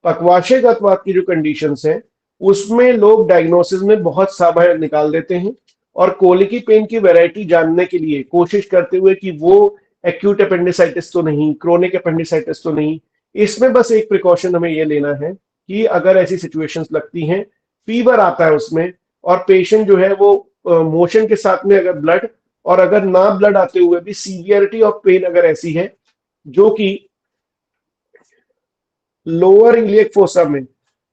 Speaker 1: पक्वाशयगत वात की जो कंडीशंस हैं उसमें लोग डायग्नोसिस में बहुत समय निकाल देते हैं और कोलिकी पेन की वैरायटी जानने के लिए कोशिश करते हुए कि वो एक्यूट अपेंडिसाइटिस तो नहीं, क्रोनिक अपेंडिसाइटिस तो नहीं। इसमें बस एक प्रिकॉशन हमें ये लेना है कि अगर ऐसी सिचुएशंस लगती हैं, फीवर आता है उसमें और पेशेंट जो है वो मोशन के साथ में अगर ब्लड, और अगर ना ब्लड आते हुए भी सीवियरिटी ऑफ पेन अगर ऐसी है जो कि लोअर इलियक फोसा में,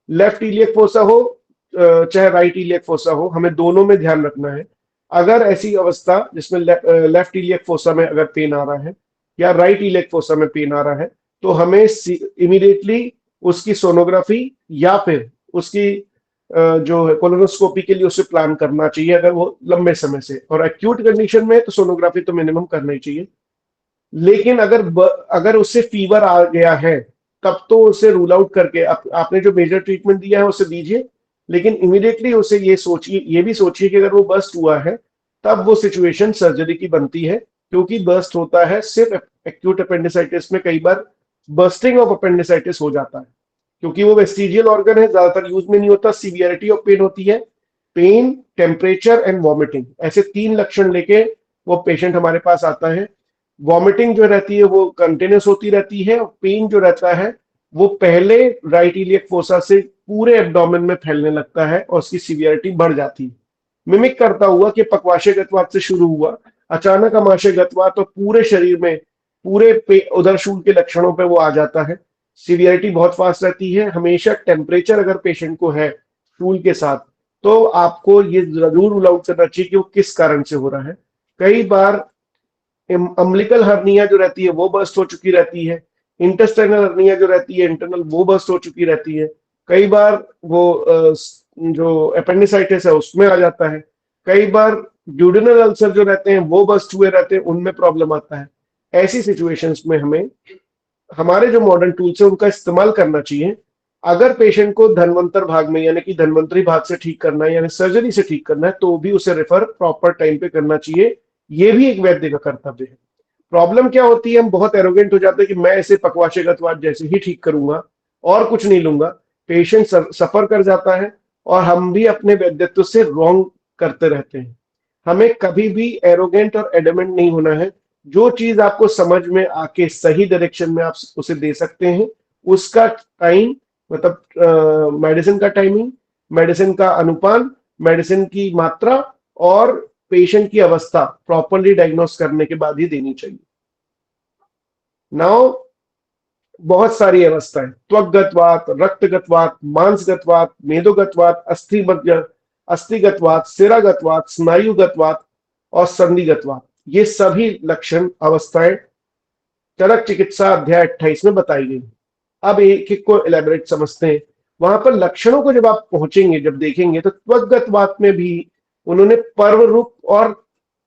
Speaker 1: लेफ्ट इलियक फोसा हो चाहे राइट इलियक फोसा हो, हमें दोनों में ध्यान रखना है। अगर ऐसी अवस्था जिसमें लेफ्ट इलियक फोसा में अगर पेन आ रहा है या राइट इलियक फोसा में पेन आ रहा है तो हमें इमीडिएटली उसकी सोनोग्राफी या फिर उसकी जो कोलोनोस्कोपी के लिए उसे प्लान करना चाहिए अगर वो लंबे समय से, और एक्यूट कंडीशन में तो सोनोग्राफी तो मिनिमम करना ही चाहिए। लेकिन अगर उससे फीवर आ गया है तब तो उसे रूल आउट करके आपने जो मेजर ट्रीटमेंट दिया है उसे दीजिए, लेकिन इमीडिएटली उसे ये भी सोचिए कि अगर वो बर्स्ट हुआ है तब वो सिचुएशन सर्जरी की बनती है, क्योंकि बर्स्ट होता है सिर्फ एक्यूट अपेंडिसाइटिस में कई बार बर्स्टिंग ऑफ अपेंडिसाइटिस हो जाता है, क्योंकि वो वेस्टिजियल ऑर्गन है, ज्यादातर यूज में नहीं होता। सीवियरिटी ऑफ पेन होती है, पेन, टेम्परेचर एंड वॉमिटिंग, ऐसे 3 लक्षण लेके वो पेशेंट हमारे पास आता है। वॉमिटिंग जो रहती है वो कंटिन्यूस होती रहती है और पेन जो रहता है वो पहले राइट इलियक फोसा से पूरे एब्डोमेन में फैलने लगता है और उसकी सीवियरिटी बढ़ जाती है। मिमिक करता हुआ कि पक्वाशयगत वात से शुरू हुआ, अचानक अमाशयगत वात और पूरे शरीर में पूरे उदर शूल के लक्षणों पे वो आ जाता है। सीवियरिटी बहुत फास्ट रहती है। हमेशा टेम्परेचर अगर पेशेंट को है शूल के साथ, तो आपको ये जरूर रूल आउट करना चाहिए कि वो किस कारण से हो रहा है। कई बार अम्बिलिकल हर्निया जो रहती है वो बर्स्ट हो चुकी रहती है। इंटेस्टाइनल हर्निया जो रहती है इंटरनल, वो बर्स्ट हो चुकी रहती है। कई बार वो जो अपेंडिसाइटिस है उसमें आ जाता है। कई बार ड्यूडेनल अल्सर जो रहते हैं वो बर्स्ट हुए रहते हैं, उनमें प्रॉब्लम आता है। ऐसी सिचुएशंस में हमें हमारे जो मॉडर्न टूल्स है उनका इस्तेमाल करना चाहिए। अगर पेशेंट को धन्वंतर भाग में यानी कि धन्वंतरी भाग से ठीक करना है, यानी सर्जरी से ठीक करना है, तो भी उसे रेफर प्रॉपर टाइम पे करना चाहिए। ये भी एक वैद्य का कर्तव्य है। प्रॉब्लम क्या होती है, हम बहुत एरोगेंट हो जाते हैं कि मैं इसे पक्वाशयगतवाद जैसे ही ठीक करूंगा और कुछ नहीं लूंगा। पेशेंट सफर कर जाता है और हम भी अपने वैद्यत्व से रॉन्ग करते रहते हैं। हमें कभी भी एरोगेंट और एडमेंट नहीं होना है। जो चीज आपको समझ में आके सही डायरेक्शन में आप उसे दे सकते हैं, उसका टाइम, मतलब मेडिसिन का टाइमिंग, मेडिसिन का अनुपान, मेडिसिन की मात्रा और पेशेंट की अवस्था प्रॉपरली डायग्नोस करने के बाद ही देनी चाहिए। नाउ बहुत सारी अवस्थाएं, त्वगगतवात, रक्तगतवात, मांसगतवात, मेदोगतवात, अस्थिगतवात, सिरागतवात, स्नायुगतवात और संधिगतवात, ये सभी लक्षण अवस्थाएं चरक चिकित्सा अध्याय 28 में बताई गई। अब एक एक को इलेबोरेट समझते हैं। वहां पर लक्षणों को जब आप पहुंचेंगे, जब देखेंगे, तो त्वगगतवात में भी उन्होंने पर्व रूप और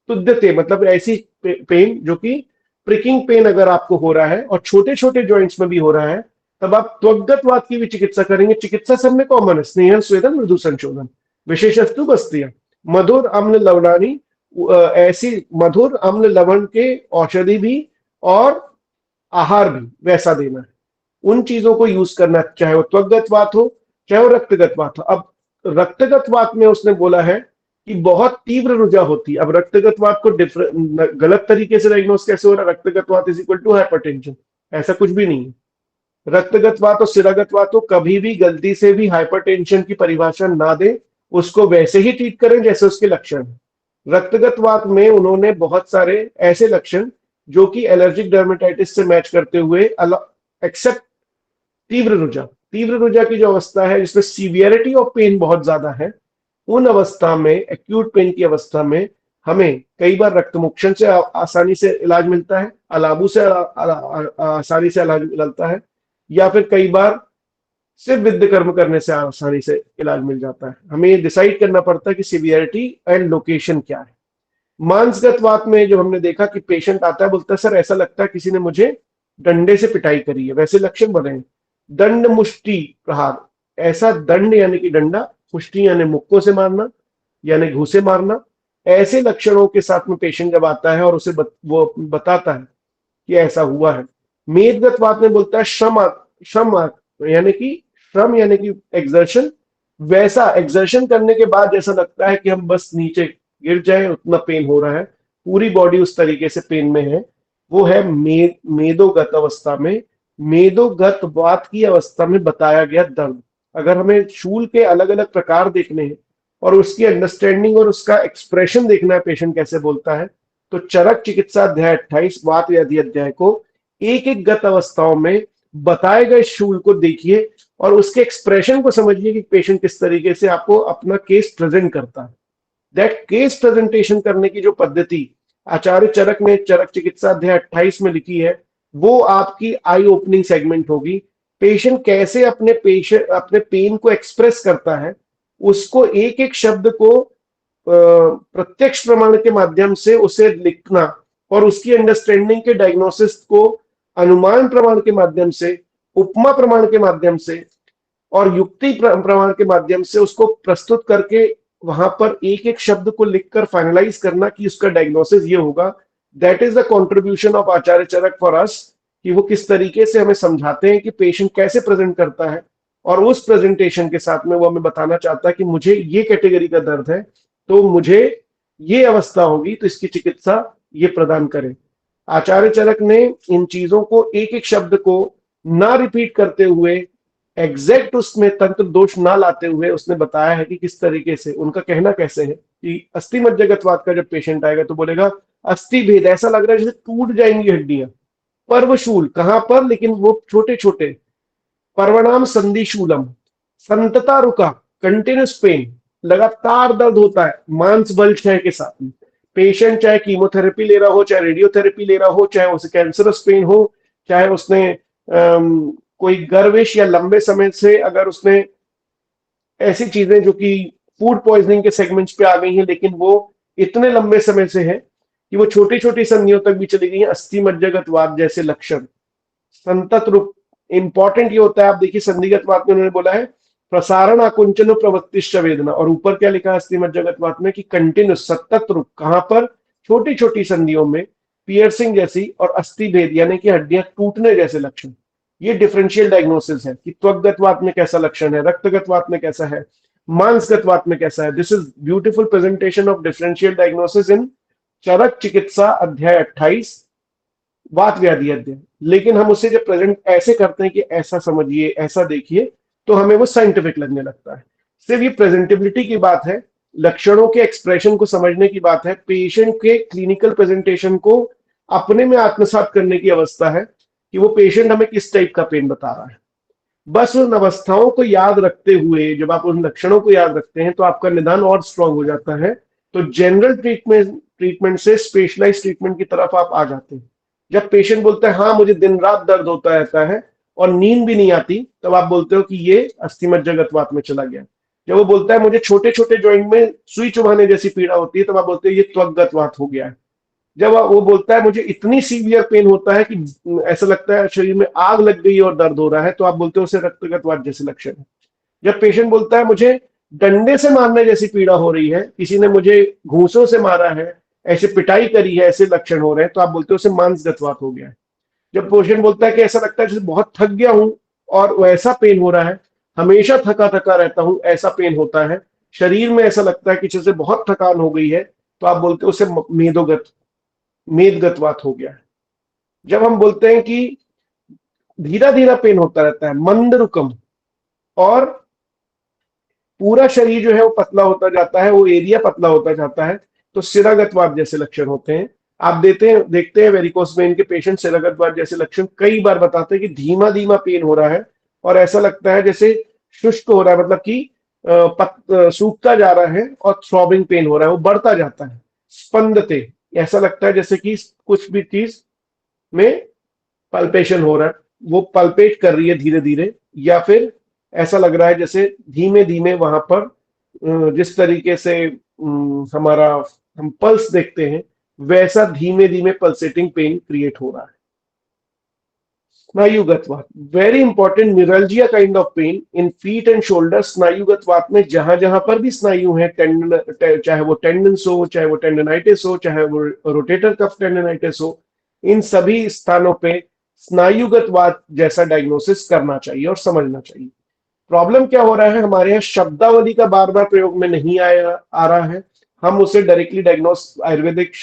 Speaker 1: तुद्यते, मतलब ऐसी पेन जो कि प्रिकिंग पेन अगर आपको हो रहा है और छोटे छोटे जॉइंट्स में भी हो रहा है, तब आप त्वगतवात की भी चिकित्सा करेंगे। चिकित्सा सब में कॉमन है, स्नेहन स्वेदन मृदु संशोधन, विशेषस्तु बस्तियां, मधुर अम्ल लवणानी, ऐसी मधुर अम्ल लवण के औषधि भी और आहार भी वैसा देना है। उन चीजों को यूज करना, चाहे वो त्वगगतवात हो चाहे वो रक्तगतवात हो। अब रक्तगतवात में उसने बोला है कि बहुत तीव्र रुझा होती है। अब रक्तगतवात को गलत तरीके से डायग्नोस कैसे हो रहा है? रक्तगतवात इज इक्वल टू हाइपरटेंशन, ऐसा कुछ भी नहीं है। रक्तगतवात और सिरागतवात को कभी भी गलती से भी हाइपरटेंशन की परिभाषा ना दें, उसको वैसे ही ट्रीट करें जैसे उसके लक्षण है। रक्तगतवात में उन्होंने बहुत सारे ऐसे लक्षण जो कि एलर्जिक डर्मेटाइटिस से मैच करते हुए, एक्सेप्ट तीव्र रुझा, तीव्र रुझा की जो अवस्था है जिसमें सीवियरिटी ऑफ पेन बहुत ज्यादा है, उन अवस्था में, एक्यूट पेन की अवस्था में, हमें कई बार रक्तमुक्षण से आसानी से इलाज मिलता है, अलाबू से आसानी से इलाज मिलता है, या फिर कई बार सिर्फ विद्य कर्म करने से आसानी से इलाज मिल जाता है। हमें ये डिसाइड करना पड़ता है कि सीवियरिटी एंड लोकेशन क्या है। मांसगतवात में जो हमने देखा कि पेशेंट आता है, बोलता है सर ऐसा लगता है किसी ने मुझे डंडे से पिटाई करी है, वैसे लक्षण बने हैं। दंड मुष्टि प्रहार, ऐसा दंड यानी कि डंडा, मुष्टि यानी मुक्कों से मारना यानी घूसे मारना, ऐसे लक्षणों के साथ में पेशेंट जब आता है और उसे वो बताता है कि ऐसा हुआ है। मेदगतवात में बोलता है श्रम, श्रम यानी कि श्रम यानी कि एक्सर्शन, वैसा एक्सर्शन करने के बाद जैसा लगता है कि हम बस नीचे गिर जाए, उतना पेन हो रहा है, पूरी बॉडी उस तरीके से पेन में है, वो है मेदोगत अवस्था में। मेदोगत वात की अवस्था में बताया गया दर्द। अगर हमें शूल के अलग अलग प्रकार देखने हैं और उसकी अंडरस्टैंडिंग और उसका एक्सप्रेशन देखना है, पेशेंट कैसे बोलता है, तो चरक चिकित्सा अध्याय 28 वात व्याधि अध्याय को एक एक गत अवस्थाओं में बताए गए शूल को देखिए और उसके एक्सप्रेशन को समझिए कि पेशेंट किस तरीके से आपको अपना केस प्रेजेंट करता है। दैट केस प्रेजेंटेशन करने की जो पद्धति आचार्य चरक ने चरक चिकित्सा अध्याय 28 में लिखी है, वो आपकी आई ओपनिंग सेगमेंट होगी। पेशेंट कैसे अपने पेन को एक्सप्रेस करता है, उसको एक एक शब्द को प्रत्यक्ष प्रमाण के माध्यम से उसे लिखना और उसकी अंडरस्टैंडिंग के डायग्नोसिस को अनुमान प्रमाण के माध्यम से, उपमा प्रमाण के माध्यम से और युक्ति प्रमाण के माध्यम से उसको प्रस्तुत करके वहां पर एक एक शब्द को लिखकर फाइनलाइज करना कि उसका डायग्नोसिस ये होगा। That is the contribution of Acharya Charak for us, कि वो किस तरीके से हमें समझाते हैं कि पेशेंट कैसे प्रेजेंट करता है और उस प्रेजेंटेशन के साथ में वो हमें बताना चाहता है कि मुझे ये कैटेगरी का दर्द है, तो मुझे ये अवस्था होगी, तो इसकी चिकित्सा ये प्रदान करें। आचार्य चरक ने इन चीजों को एक एक शब्द को ना रिपीट करते हुए, एग्जैक्ट उसमें तंत्र दोष ना लाते हुए उसने बताया है कि किस तरीके से, उनका कहना कैसे है कि अस्थि मज्जागतवात का जब पेशेंट आएगा तो बोलेगा अस्थि भेद, ऐसा लग रहा है जैसे टूट जाएंगी हड्डियां, पर्वशूल कहां पर, लेकिन वो छोटे छोटे, पर्वणाम संधिशूलम, संतता रुका, कंटिन्यूस पेन, लगातार दर्द होता है मांस बल क्षय के साथ में। पेशेंट चाहे कीमोथेरेपी ले रहा हो, चाहे रेडियोथेरेपी ले रहा हो, चाहे उसे कैंसरस पेन हो, चाहे उसने कोई गर्विश या लंबे समय से अगर उसने ऐसी चीजें जो कि फूड पॉइजनिंग के सेगमेंट्स पे आ गई हैं, लेकिन वो इतने लंबे समय से है कि वो छोटी छोटी संधियों तक भी चली गई हैं, अस्थि मज्जागत वात जैसे लक्षण, संतत रूप। इंपॉर्टेंट ये होता है, आप देखिए संधिगत वात में उन्होंने बोला है प्रसारण आकुंचन प्रवृत्तिश्च वेदना, और ऊपर क्या लिखा है अस्थि मज्जागत वात में कि कंटिन्यूस सतत रूप, कहां पर, छोटी छोटी संधियों में पियर्सिंग जैसी और अस्थि भेद यानी कि हड्डियां टूटने जैसे लक्षण। ये डिफरेंशियल डायग्नोसिस है कि त्वगगत वात में कैसा लक्षण है, रक्तगत वात में कैसा है, मांसगत वात में कैसा है। This is beautiful presentation of differential diagnosis in Charak चिकित्सा अध्याय 28 वात व्याधि अध्ययन। लेकिन हम उसे जब प्रेजेंट ऐसे करते हैं कि ऐसा समझिए, ऐसा देखिए, तो हमें वो साइंटिफिक लगने लगता है। सिर्फ ये प्रेजेंटेबिलिटी की बात है, लक्षणों के एक्सप्रेशन को समझने की बात है, पेशेंट के क्लिनिकल प्रेजेंटेशन को अपने में आत्मसात करने की अवस्था है कि वो पेशेंट हमें किस टाइप का पेन बता रहा है। बस उन अवस्थाओं को याद रखते हुए, जब आप उन लक्षणों को याद रखते हैं, तो आपका निदान और स्ट्रांग हो जाता है। तो जनरल ट्रीटमेंट से स्पेशलाइज ट्रीटमेंट की तरफ आप आ जाते हैं। जब पेशेंट बोलता है हाँ मुझे दिन रात दर्द होता रहता है और नींद भी नहीं आती, तब आप बोलते हो कि ये अस्थि मज्जागत वात में चला गया। जब वो बोलता है मुझे छोटे छोटे जॉइंट में सुई चुभाने जैसी पीड़ा होती है, तब आप बोलते हो ये त्वगगत वात हो गया है। जब वो बोलता है मुझे इतनी सीवियर पेन होता है कि ऐसा लगता है शरीर में आग लग गई और दर्द हो रहा है, तो आप बोलते हो उसे रक्तगत वात जैसे लक्षण है। जब पेशेंट बोलता है मुझे डंडे से मारने जैसी पीड़ा हो रही है, किसी ने मुझे घूंसों से मारा है, ऐसे पिटाई करी है, ऐसे लक्षण हो रहे हैं, तो आप बोलते हो उसे मांसगत वात हो गया है। जब पेशेंट बोलता है कि ऐसा लगता है जैसे बहुत थक गया हूं और वैसा पेन हो रहा है, हमेशा थका थका रहता हूं, ऐसा पेन होता है, शरीर में ऐसा लगता है कि जैसे बहुत थकान हो गई है, तो आप बोलते हो उसे मेदगतवात हो गया है। जब हम बोलते हैं कि धीरा धीरा पेन होता रहता है, मंद रुकम, और पूरा शरीर जो है वो पतला होता जाता है, वो एरिया पतला होता जाता है, तो सिरागतवात जैसे लक्षण होते हैं। आप देखते हैं वेरिकोस वेन के पेशेंट सिरागतवात जैसे लक्षण कई बार बताते हैं कि धीमा धीमा पेन हो रहा है और ऐसा लगता है जैसे शुष्क हो रहा है, मतलब कि सूखता जा रहा है, और थ्रॉबिंग पेन हो रहा है, वो बढ़ता जाता है। स्पंदते, ऐसा लगता है जैसे कि कुछ भी चीज में पल्पेशन हो रहा है, वो पल्पेट कर रही है धीरे धीरे, या फिर ऐसा लग रहा है जैसे धीमे धीमे वहां पर जिस तरीके से हमारा हम पल्स देखते हैं, वैसा धीमे धीमे पल्सेटिंग पेन क्रिएट हो रहा है। स्नायुगत वात, very important, neuralgia kind of pain in feet and shoulder. स्नायुगत वात में जहां जहां पर भी स्नायु है, चाहे वो टेंडन्स हो, चाहे वो टेंडनाइटिस हो, चाहे वो रोटेटर कफ टेंडनाइटिस हो, इन सभी स्थानों पे स्नायुगत वात जैसा डायग्नोसिस करना चाहिए और समझना चाहिए। प्रॉब्लम क्या हो रहा है, हमारे यहाँ शब्दावली का बार बार प्रयोग में नहीं आ रहा है। हम उसे डायरेक्टली डायग्नोस आयुर्वेदिक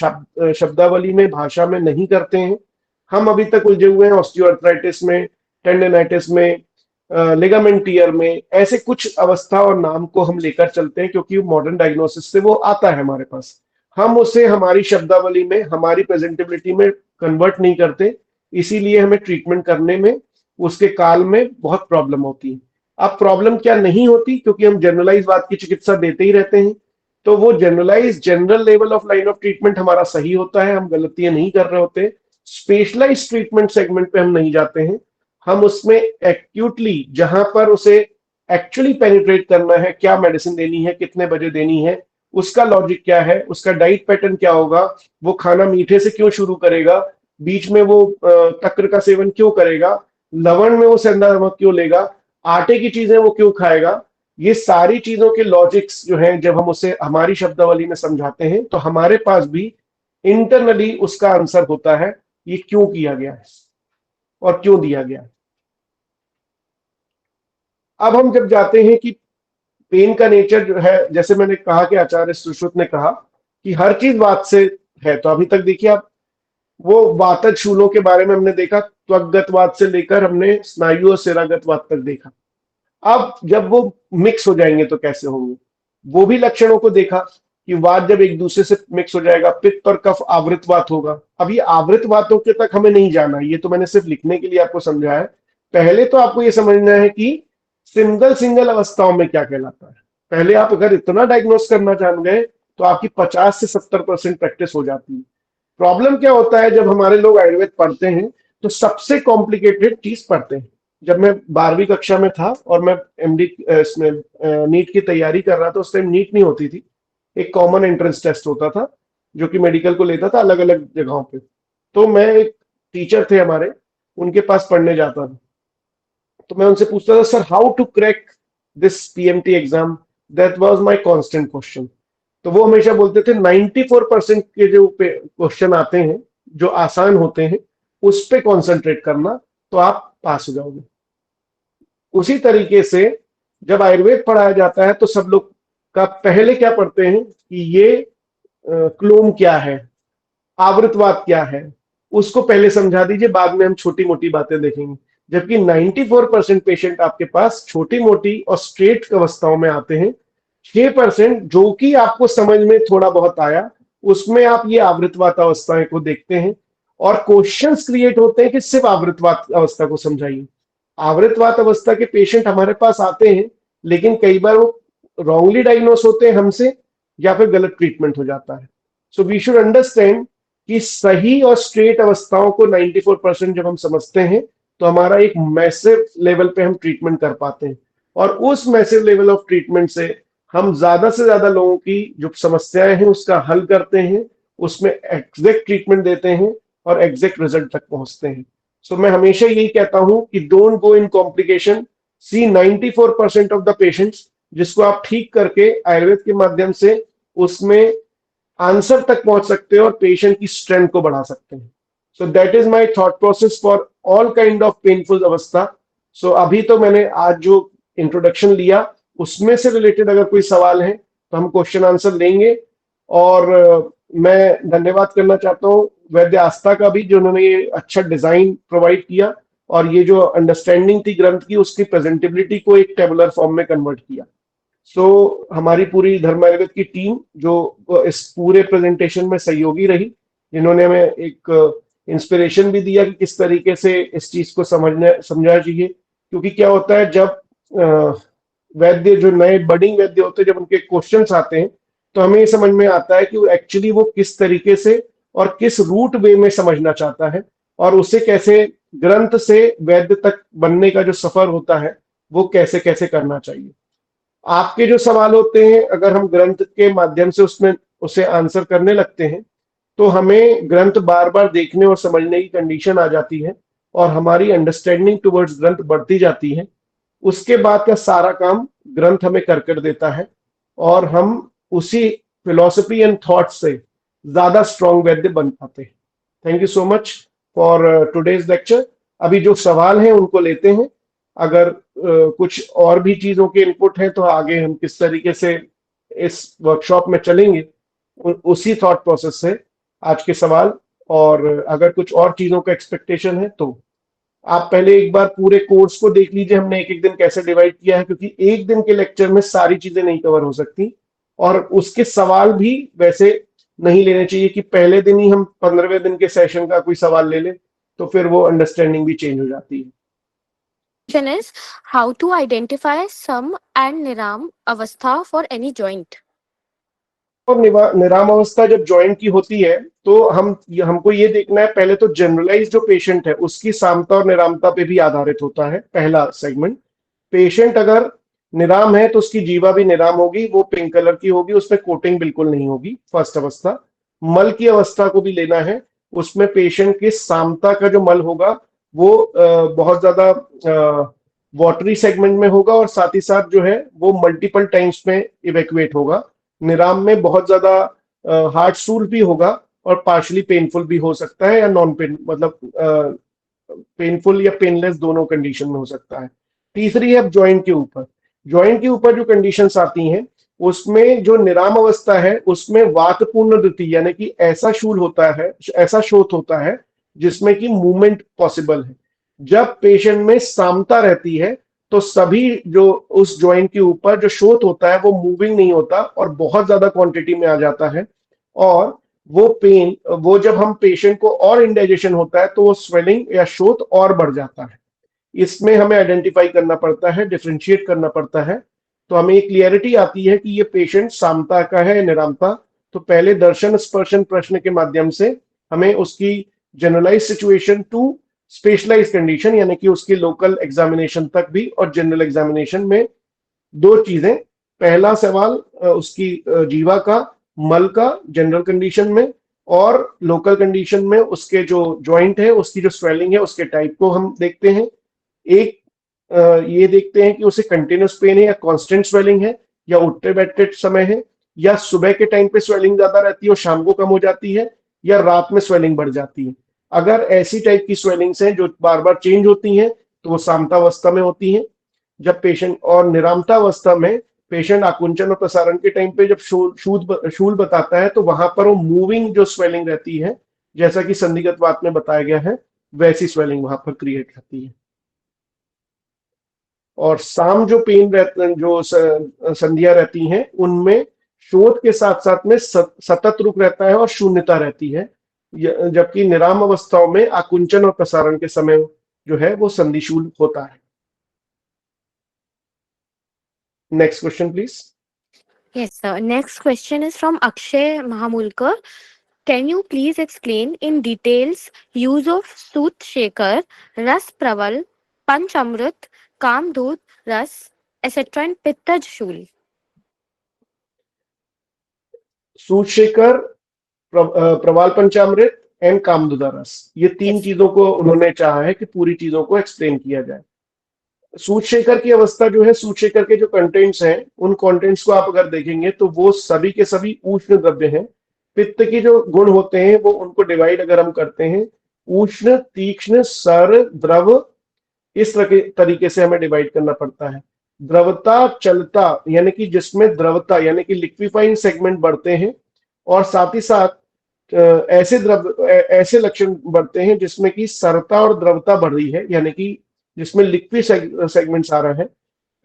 Speaker 1: शब्दावली में, भाषा में नहीं करते हैं। हम अभी तक उलझे हुए हैं ऑस्टियोआर्थराइटिस में, टेंडनाइटिस में, लिगामेंट टियर में, ऐसे कुछ अवस्था और नाम को हम लेकर चलते हैं क्योंकि मॉडर्न डायग्नोसिस से वो आता है हमारे पास। हम उसे हमारी शब्दावली में, हमारी प्रेजेंटेबिलिटी में कन्वर्ट नहीं करते, इसीलिए हमें ट्रीटमेंट करने में, उसके काल में बहुत प्रॉब्लम होती है। अब प्रॉब्लम क्या नहीं होती, क्योंकि हम जनरलाइज बात की चिकित्सा देते ही रहते हैं, तो वो general level of line of treatment हमारा सही होता है, हम गलतियां नहीं कर रहे होते। स्पेशलाइज ट्रीटमेंट सेगमेंट पे हम नहीं जाते हैं, हम उसमें एक्यूटली जहां पर उसे एक्चुअली पेनिट्रेट करना है, क्या मेडिसिन देनी है, कितने बजे देनी है, उसका लॉजिक क्या है, उसका डाइट पैटर्न क्या होगा, वो खाना मीठे से क्यों शुरू करेगा, बीच में वो तक्र का सेवन क्यों करेगा, लवण में वो सेंधा नमक क्यों लेगा, आटे की चीजें वो क्यों खाएगा, ये सारी चीजों के लॉजिक्स जो हैं जब हम उसे हमारी शब्दावली में समझाते हैं, तो हमारे पास भी इंटरनली उसका आंसर होता है ये क्यों किया गया है और क्यों दिया गया है। अब हम जब जाते हैं कि पेन का नेचर जो है, जैसे मैंने कहा कि आचार्य सुश्रुत ने कहा कि हर चीज वात से है, तो अभी तक देखिए आप, वो वातज शूलों के बारे में हमने देखा, त्वगगत वात से लेकर हमने स्नायु और सिरागत वात तक देखा। अब जब वो मिक्स हो जाएंगे तो कैसे होंगे, वो भी लक्षणों को देखा। कि वात जब एक दूसरे से मिक्स हो जाएगा, पित्त और कफ आवृत वात होगा। अब ये आवृत वातों के तक हमें नहीं जाना, ये तो मैंने सिर्फ लिखने के लिए आपको समझाया है। पहले तो आपको ये समझना है कि सिंगल सिंगल अवस्थाओं में क्या कहलाता है। पहले आप अगर इतना डायग्नोस करना जान गए तो आपकी 50 से 70% प्रैक्टिस हो जाती है। प्रॉब्लम क्या होता है, जब हमारे लोग आयुर्वेद पढ़ते हैं तो सबसे कॉम्प्लिकेटेड चीज पढ़ते हैं। जब मैं 12वीं कक्षा में था और मैं एमडी इसमें नीट की तैयारी कर रहा था, उस टाइम नीट नहीं होती थी, एक कॉमन एंट्रेंस टेस्ट होता था जो कि मेडिकल को लेता था अलग अलग जगहों पे। तो मैं एक टीचर थे हमारे, उनके पास पढ़ने जाता था, तो मैं उनसे पूछता था, sir how to crack this PMT exam, that was my constant question. तो वो हमेशा बोलते थे 94% के जो क्वेश्चन आते हैं जो आसान होते हैं उस पे कंसंट्रेट करना तो आप पास हो जाओगे। उसी तरीके से जब आयुर्वेद पढ़ाया जाता है तो सब लोग का पहले क्या पढ़ते हैं कि ये क्लोम क्या है, आवृतवात क्या है, उसको पहले समझा दीजिए, बाद में हम छोटी मोटी बातें देखेंगे। जबकि 94% पेशेंट आपके पास छोटी मोटी और स्ट्रेट अवस्थाओं में आते हैं। 6% जो कि आपको समझ में थोड़ा बहुत आया, उसमें आप ये आवृतवात अवस्थाएं को देखते हैं और क्वेश्चंस क्रिएट होते हैं कि सिर्फ आवृतवात अवस्था को समझाइए। आवृतवात अवस्था के पेशेंट हमारे पास आते हैं, लेकिन कई बार वो रॉन्गली डायग्नोस होते हैं हमसे, या फिर गलत ट्रीटमेंट हो जाता है। सो वी शुड अंडरस्टैंड कि सही और स्ट्रेट अवस्थाओं को 94% जब हम समझते हैं तो हमारा एक मैसिव लेवल पे हम ट्रीटमेंट कर पाते हैं, और उस मैसिव लेवल ऑफ ट्रीटमेंट से हम ज्यादा से ज्यादा लोगों की जो समस्याएं हैं उसका हल करते हैं, उसमें एग्जैक्ट ट्रीटमेंट देते हैं और एग्जैक्ट रिजल्ट तक पहुंचते हैं। सो मैं हमेशा यही कहता हूं कि don't go in complication, see 94% of the patients, जिसको आप ठीक करके आयुर्वेद के माध्यम से उसमें आंसर तक पहुंच सकते हो और पेशेंट की स्ट्रेंथ को बढ़ा सकते हैं। So that is my thought process for all kind of painful अवस्था। सो अभी तो मैंने आज जो इंट्रोडक्शन लिया उसमें से रिलेटेड अगर कोई सवाल है तो हम क्वेश्चन आंसर लेंगे। और मैं धन्यवाद करना चाहता हूँ वैद्य आस्था का भी, जो उन्होंने ये अच्छा डिजाइन प्रोवाइड किया और ये जो अंडरस्टैंडिंग थी ग्रंथ की उसकी प्रेजेंटेबिलिटी को एक टेबुलर फॉर्म में कन्वर्ट किया। सो हमारी पूरी धर्म आयुर्वेद की टीम जो इस पूरे प्रेजेंटेशन में सहयोगी रही, जिन्होंने हमें एक इंस्पिरेशन भी दिया कि किस तरीके से इस चीज को समझना चाहिए। क्योंकि क्या होता है, जब वैद्य जो नए बडिंग वैद्य होते हैं, जब उनके क्वेश्चंस आते हैं तो हमें ये समझ में आता है कि वो एक्चुअली वो किस तरीके से और किस रूट वे में समझना चाहता है, और उसे कैसे ग्रंथ से वैद्य तक बनने का जो सफर होता है वो कैसे कैसे करना चाहिए। आपके जो सवाल होते हैं, अगर हम ग्रंथ के माध्यम से उसमें उसे आंसर करने लगते हैं तो हमें ग्रंथ बार बार देखने और समझने की कंडीशन आ जाती है और हमारी अंडरस्टैंडिंग टुवर्ड्स ग्रंथ बढ़ती जाती है। उसके बाद का सारा काम ग्रंथ हमें कर देता है और हम उसी फिलॉसफी एंड थॉट से ज्यादा स्ट्रॉन्ग वैद्य बन पाते हैं। Thank you so much for today's lecture. अभी जो सवाल हैं उनको लेते हैं। अगर कुछ और भी चीजों के इनपुट हैं तो आगे हम किस तरीके से इस वर्कशॉप में चलेंगे उसी थॉट प्रोसेस से आज के सवाल, और अगर कुछ और चीजों का एक्सपेक्टेशन है तो आप पहले एक बार पूरे कोर्स को देख लीजिए, हमने एक एक दिन कैसे डिवाइड किया है, क्योंकि एक दिन के लेक्चर में सारी चीजें नहीं कवर हो सकती और उसके सवाल भी वैसे नहीं लेने चाहिए कि पहले दिन ही हम 15वें दिन के सेशन का कोई सवाल ले लें, तो फिर वो अंडरस्टैंडिंग भी चेंज हो जाती है।
Speaker 2: Question is how to identify sum and niram avastha for any joint.
Speaker 1: और निराम अवस्था जब जॉइंट की होती है तो हमको ये देखना है, पहले तो जनरलाइज जो पेशेंट है उसकी सामता और निरामता पे भी आधारित होता है पहला सेगमेंट। पेशेंट अगर निराम है तो उसकी जीवा भी निराम होगी, वो पिंक कलर की होगी, उसमें कोटिंग बिल्कुल नहीं होगी, फर्स्ट अवस्था। मल की अवस्था को भी लेना है, उसमें पेशेंट की सामता का जो मल होगा वो बहुत ज्यादा वाटरी सेगमेंट में होगा और साथ ही साथ जो है वो मल्टीपल टाइम्स में इवेक्युएट होगा। निराम में बहुत ज्यादा हार्ड स्टूल भी होगा और पार्शली पेनफुल भी हो सकता है, या नॉन पेन मतलब पेनफुल या पेनलेस दोनों कंडीशन में हो सकता है। तीसरी है जॉइंट के ऊपर। जॉइंट के ऊपर जो कंडीशंस आती हैं उसमें जो निराम अवस्था है उसमें वातपूर्ण वृत्ति यानी कि ऐसा शूल होता है, ऐसा शोथ होता है जिसमें कि मूवमेंट पॉसिबल है। जब पेशेंट में सामता रहती है तो सभी जो उस जॉइंट के ऊपर जो शोथ होता है वो मूविंग नहीं होता और बहुत ज्यादा क्वांटिटी में आ जाता है। और वो पेन, वो जब हम पेशेंट को और इंडाइजेशन होता है तो वो स्वेलिंग या शोथ और बढ़ जाता है। इसमें हमें आइडेंटिफाई करना पड़ता है, डिफरेंशिएट करना पड़ता है। तो हमें एक क्लियरिटी आती है कि ये पेशेंट सामता का है, निरामता। तो पहले दर्शन स्पर्शन प्रश्न के माध्यम से हमें उसकी generalise situation to specialise condition, यानी कि उसकी लोकल एग्जामिनेशन तक भी और जनरल एग्जामिनेशन में दो चीजें। पहला सवाल उसकी जीवा का, मल का जनरल कंडीशन में, और लोकल कंडीशन में उसके जो जॉइंट है उसकी जो स्वेलिंग है उसके टाइप को हम देखते हैं। एक ये देखते हैं कि उसे कंटिन्यूस पेन है या कांस्टेंट स्वेलिंग है, या उठते बैठते समय है, या सुबह के टाइम पे स्वेलिंग ज्यादा रहती है और शाम को कम हो जाती है, या रात में स्वेलिंग बढ़ जाती है। अगर ऐसी टाइप की स्वेलिंग्स हैं जो बार बार चेंज होती हैं तो वो सामतावस्था में होती हैं। जब पेशेंट, और निरामतावस्था में पेशेंट आकुंचन और प्रसारण के टाइम पे जब शूल बताता है तो वहां पर वो मूविंग जो स्वेलिंग रहती है, जैसा कि संधिगत वात में बताया गया है, वैसी स्वेलिंग वहां पर क्रिएट होती है। और साम जो पेन रहते हैं, जो संधियां रहती हैं, उनमें शोथ के साथ साथ में सतत रुक रहता है और शून्यता रहती है। जबकि निराम अवस्थाओं में आकुंचन और प्रसारण के समय जो है वो संधिशूल होता है। Next question please.
Speaker 2: Yes, sir. Next question is from Akshay Mahamulkar. Can you please explain in details use of Sooth Shekar, Ras Praval, Panchamrit, Kamdut, Ras, etc. in Pittaj Shul?
Speaker 1: Sutshekhar, Praval Panchamrit and Kamdudha Ras, ये तीन
Speaker 2: Yes.
Speaker 1: चीजों को उन्होंने चाहा है कि पूरी चीजों को एक्सप्लेन किया जाए। सूतशेखर की अवस्था जो है, सूतशेखर के जो कंटेंट्स हैं उन कंटेंट्स को आप अगर देखेंगे तो वो सभी के सभी उष्ण द्रव्य हैं। पित्त के जो गुण होते हैं वो उनको डिवाइड अगर हम करते हैं, उष्ण, तीक्ष्ण, सर, द्रव, इस तरीके से हमें डिवाइड करना पड़ता है। द्रवता, चलता, यानी कि जिसमें द्रवता यानी कि लिक्विफाइंग सेगमेंट बढ़ते हैं, और साथ ही साथ ऐसे लक्षण बढ़ते हैं जिसमें कि सरता और द्रवता बढ़ रही है, यानी कि जिसमें लिक्विड सेगमेंट्स आ रहा है।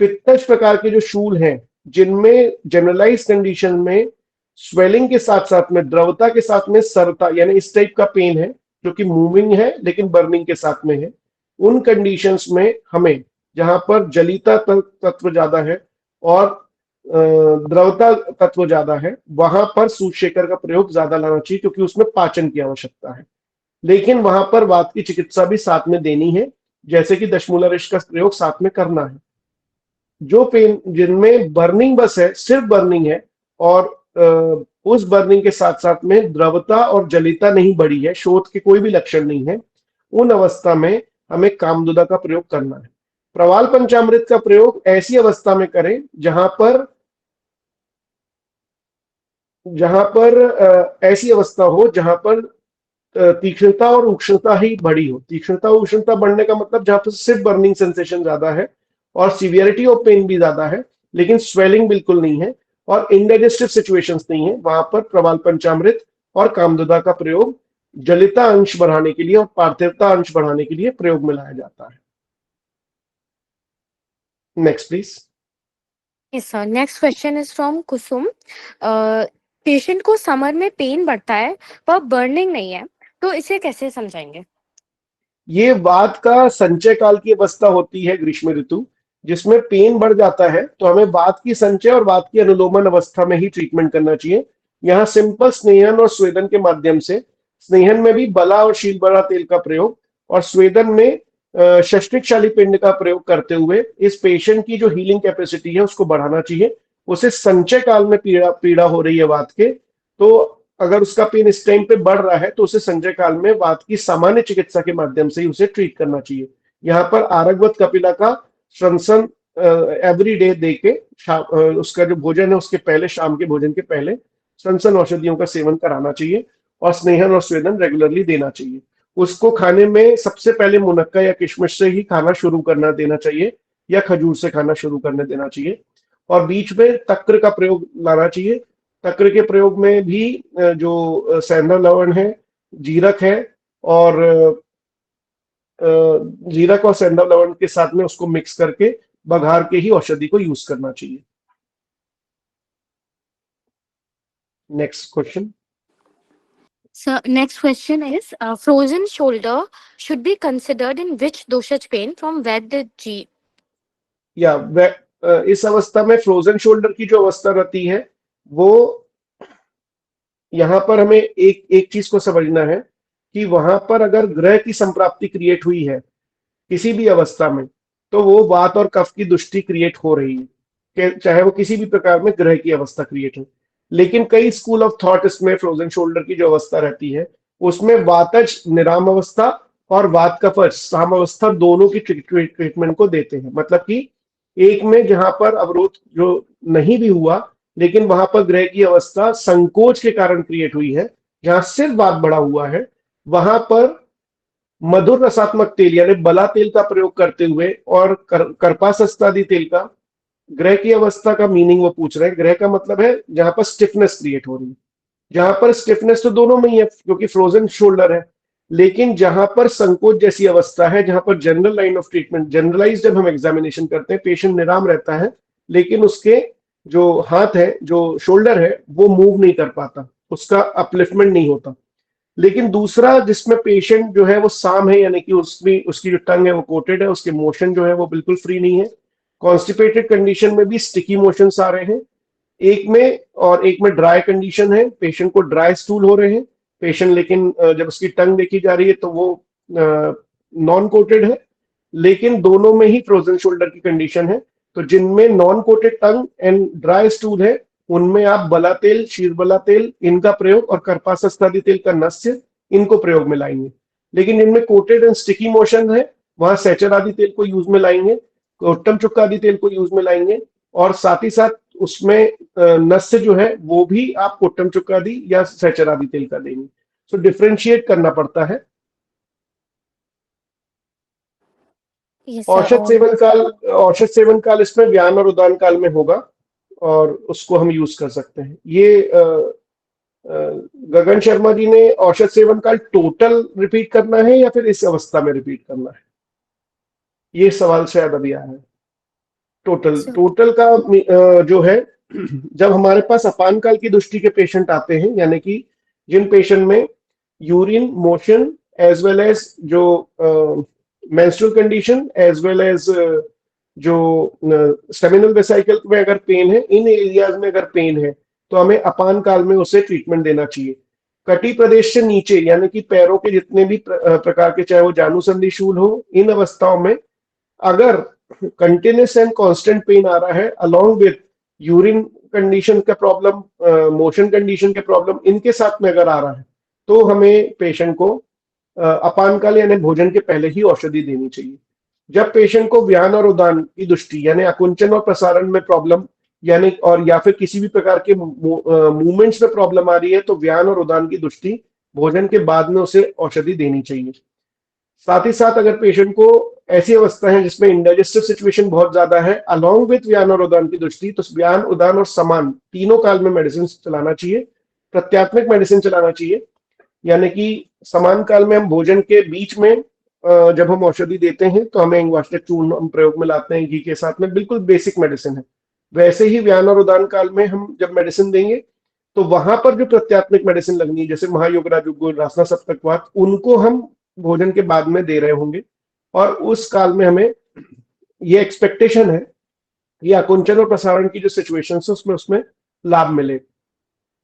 Speaker 1: पित्तज प्रकार के जो शूल हैं जिनमें जनरलाइज कंडीशन में स्वेलिंग के साथ साथ में द्रवता के साथ में सरता, यानी इस टाइप का पेन है जो कि मूविंग है लेकिन बर्निंग के साथ में है, उन कंडीशंस में हमें, जहां पर जलिता तत्व ज्यादा है और द्रवता तत्व ज्यादा है, वहां पर सूतशेखर का प्रयोग ज्यादा लाना चाहिए क्योंकि उसमें पाचन की आवश्यकता है। लेकिन वहां पर वात की चिकित्सा भी साथ में देनी है, जैसे कि दशमूला रिश का प्रयोग साथ में करना है। जो पेन जिनमें बर्निंग बस है, सिर्फ बर्निंग है, और उस बर्निंग के साथ साथ में द्रवता और जलिता नहीं बढ़ी है, शोथ के कोई भी लक्षण नहीं है, उन अवस्था में हमें कामदुदा का प्रयोग करना है। प्रवाल पंचामृत का प्रयोग ऐसी अवस्था में करें जहां पर ऐसी अवस्था हो जहां पर तीक्ष्णता और उष्णता ही बढ़ी हो। तीक्ष्णता और उष्णता बढ़ने का मतलब जहां पर सिर्फ बर्निंग सेंसेशन ज्यादा है और सीवियरिटी ऑफ पेन भी ज्यादा है लेकिन स्वेलिंग बिल्कुल नहीं है और इंडाइजेस्टिव सिचुएशंस नहीं है, वहां पर प्रवाल पंचामृत और कामदुदा का प्रयोग जलिता अंश बढ़ाने के लिए और पार्थिवता अंश बढ़ाने के लिए प्रयोग में लाया जाता है। Next please.
Speaker 2: Yes, sir. Next question is from Kusum. Patient को समर में पेन बढ़ता है पर बर्निंग नहीं है, तो इसे कैसे समझाएंगे?
Speaker 1: ये वात का संचय काल की अवस्था होती है, ग्रीष्म ऋतु, जिसमें पेन बढ़ जाता है, तो हमें वात की संचय और वात की अनुलोमन अवस्था में ही ट्रीटमेंट करना चाहिए। यहाँ सिंपल स्नेहन और स्वेदन के माध्यम से, स्नेहन में भी बला और शीलबड़ा तेल का प्रयोग और स्वेदन में षष्टिकशाली पिंड का प्रयोग करते हुए इस पेशेंट की जो हीलिंग कैपेसिटी है उसको बढ़ाना चाहिए। उसे संचय काल में पीड़ा पीड़ा हो रही है वात के, तो अगर उसका पेन इस टाइम पे बढ़ रहा है तो उसे संचय काल में वात की सामान्य चिकित्सा के माध्यम से ही उसे ट्रीट करना चाहिए। यहाँ पर आरगवत कपिला का श्रंसन एवरी डे दे के, उसका जो भोजन है उसके पहले, शाम के भोजन के पहले श्रंसन औषधियों का सेवन कराना चाहिए और स्नेहन और स्वेदन रेगुलरली देना चाहिए। उसको खाने में सबसे पहले मुनक्का या किशमिश से ही खाना शुरू करना देना चाहिए या खजूर से खाना शुरू करने देना चाहिए। और बीच में तक्र का प्रयोग लाना चाहिए। तक्र के प्रयोग में भी जो सैंधव लवण है, जीरक है, और जीरक और सैंधव लवण के साथ में उसको मिक्स करके बघार के ही औषधि को यूज करना चाहिए। Next question.
Speaker 2: So next question is frozen shoulder should be considered in which dosage pain from Vaid G?
Speaker 1: या इस अवस्था में फ्रोजन शोल्डर की जो अवस्था रहती है वो, यहां पर हमें एक एक चीज को समझना है कि वहां पर अगर ग्रह की संप्राप्ति क्रिएट हुई है किसी भी अवस्था में, तो वो वात और कफ की दुष्टि क्रिएट हो रही है, चाहे वो किसी भी प्रकार में ग्रह की अवस्था क्रिएट हो। लेकिन कई स्कूल ऑफ थॉट इसमें फ्रोजन शोल्डर की जो अवस्था रहती है उसमें वातज निराम अवस्था और वात कफज साम अवस्था दोनों की ट्रीटमेंट को देते हैं। मतलब कि एक में जहां पर अवरोध जो नहीं भी हुआ लेकिन वहां पर ग्रह की अवस्था संकोच के कारण क्रिएट हुई है, जहां सिर्फ वात बढ़ा हुआ है, वहां पर मधुर रसात्मक तेल यानी बला तेल का प्रयोग करते हुए और कर्पासस्तादि तेल का, ग्रह की अवस्था का मीनिंग वो पूछ रहे हैं, ग्रह का मतलब है जहां पर स्टिफनेस क्रिएट हो रही है। जहां पर स्टिफनेस तो दोनों में ही है क्योंकि फ्रोजन शोल्डर है, लेकिन जहां पर संकोच जैसी अवस्था है, जहां पर general line of treatment generalise जब हम एग्जामिनेशन करते हैं पेशेंट निराम रहता है लेकिन उसके जो हाथ है, जो शोल्डर है, वो मूव नहीं कर पाता, उसका अपलिफ्टमेंट नहीं होता। लेकिन दूसरा जिसमें पेशेंट जो है वो साम है, यानी कि उसमें उसकी जो टंग है वो कोटेड है, उसके मोशन जो है वो बिल्कुल फ्री नहीं है, कॉन्स्टिपेटेड कंडीशन में भी स्टिकी मोशंस आ रहे हैं एक में, और एक में ड्राई कंडीशन है, पेशेंट को ड्राई स्टूल हो रहे हैं पेशेंट, लेकिन जब उसकी टंग देखी जा रही है तो वो नॉन कोटेड है, लेकिन दोनों में ही फ्रोजन शोल्डर की कंडीशन है। तो जिनमें non coated tongue and dry stool है उनमें आप बला तेल, शीरबला तेल इनका प्रयोग और कर्पासस्तादि तेल का नस्य इनको प्रयोग में लाएंगे। लेकिन जिनमें कोटेड एंड स्टिकी मोशन है वहां सैचर आदि तेल को यूज में लाएंगे, कोट्टम चुक्का आदि तेल को यूज में लाएंगे, और साथ ही साथ उसमें नस्य जो है वो भी आप कोट्टम चुक्का आदि या सैचर आदि तेल का देंगे। सो डिफ्रेंशिएट करना पड़ता है।
Speaker 2: Yes, sir.
Speaker 1: औषध सेवन काल इसमें व्यान और उदान काल में होगा और उसको हम यूज कर सकते हैं। ये गगन शर्मा जी ने औषध सेवन काल टोटल रिपीट करना है या फिर इस अवस्था में रिपीट करना है, ये सवाल शायद अभी आया है। टोटल
Speaker 2: So,
Speaker 1: टोटल का जो है, जब हमारे पास अपान काल की दृष्टि के पेशेंट आते हैं, यानी कि जिन पेशेंट में urine motion as well as जो menstrual condition as well as जो स्टेमिनल वेसिकल में अगर पेन है, इन एरियाज में अगर पेन है तो हमें अपान काल में उसे ट्रीटमेंट देना चाहिए। कटी प्रदेश से नीचे यानी कि पैरों के जितने भी प्रकार के, चाहे वो जानुसंधि शूल हो, इन अवस्थाओं में अगर कंटिन्यूस एंड कांस्टेंट पेन आ रहा है अलोंग विथ यूरिन कंडीशन का प्रॉब्लम, मोशन कंडीशन के प्रॉब्लम इनके साथ में अगर आ रहा है तो हमें पेशेंट को अपान काल यानी भोजन के पहले ही औषधि देनी चाहिए। जब पेशेंट को व्यान और उदान की दृष्टि यानी आकुंचन और प्रसारण में प्रॉब्लम यानी और या फिर किसी भी प्रकार के मूवमेंट्स में प्रॉब्लम आ रही है तो व्यान और उदान की दृष्टि भोजन के बाद में उसे औषधि देनी चाहिए। साथ ही साथ अगर पेशेंट को ऐसी अवस्था है जिसमें इंडाइजेस्टिव सिचुएशन बहुत ज्यादा है अलोंग विथ व्यान और उदान की दृष्टि, तो व्यान, उदान और समान तीनों काल में मेडिसिन चलाना चाहिए, प्रत्यात्मक मेडिसिन चलाना चाहिए। यानी कि समान काल में हम भोजन के बीच में जब हम औषधि देते हैं तो हमें इंगवास्टेट चूर्ण हम प्रयोग में लाते हैं घी के साथ में, बिल्कुल बेसिक मेडिसिन है। वैसे ही व्यान और उदान काल में हम जब मेडिसिन देंगे तो वहां पर जो प्रत्यात्मक मेडिसिन लगनी है जैसे महायोगराज रासना सप्तकवात, उनको हम भोजन के बाद में दे रहे होंगे, और उस काल में हमें ये एक्सपेक्टेशन है कि आकुंचन और प्रसारण की जो सिचुएशन है उसमें उसमें लाभ मिले।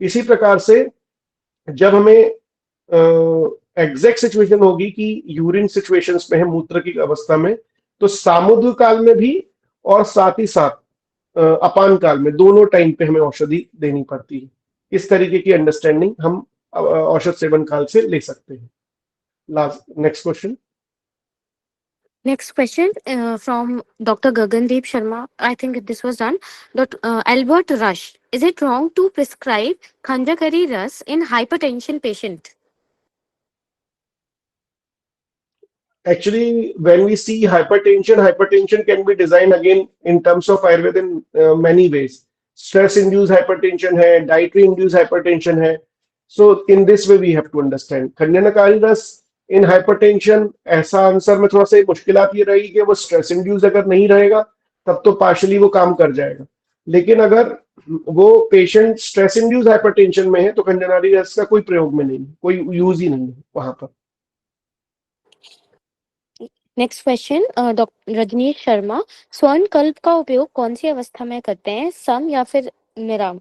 Speaker 1: इसी प्रकार से जब हमें एग्जैक्ट सिचुएशन होगी कि यूरिन सिचुएशंस में है, मूत्र की अवस्था में, तो सामुद्र काल में भी और साथ ही साथ अपान काल में दोनों टाइम पे हमें औषधि देनी पड़ती है। इस तरीके की अंडरस्टैंडिंग हम औषध सेवन काल से ले सकते हैं। Next question.
Speaker 2: next question from Dr. Gagandeep Sharma. I think this was done. Albert Rush. Is it wrong to prescribe Khanjakari Ras in hypertension patient?
Speaker 1: Actually, when we see hypertension can be designed again in terms of Ayurveda in many ways. Stress-induced hypertension है, dietary-induced hypertension है. So in this way we have to understand. खंजनकारी रस इन hypertension, ऐसा answer में थोड़ा सा मुश्किलात ये रहेगी कि वो स्ट्रेस इंड्यूस अगर नहीं रहेगा तब तो पार्शली वो काम कर जाएगा। लेकिन अगर वो पेशेंट स्ट्रेस इंड्यूस हाइपरटेंशन में है तो कंडेनारी रेस्ट का कोई प्रयोग में नहीं है, कोई यूज ही नहीं है वहां पर।
Speaker 2: Next question doctor Rajneesh Sharma, स्वर्ण कल्प का उपयोग कौन सी अवस्था में करते हैं, सम या फिर निराम?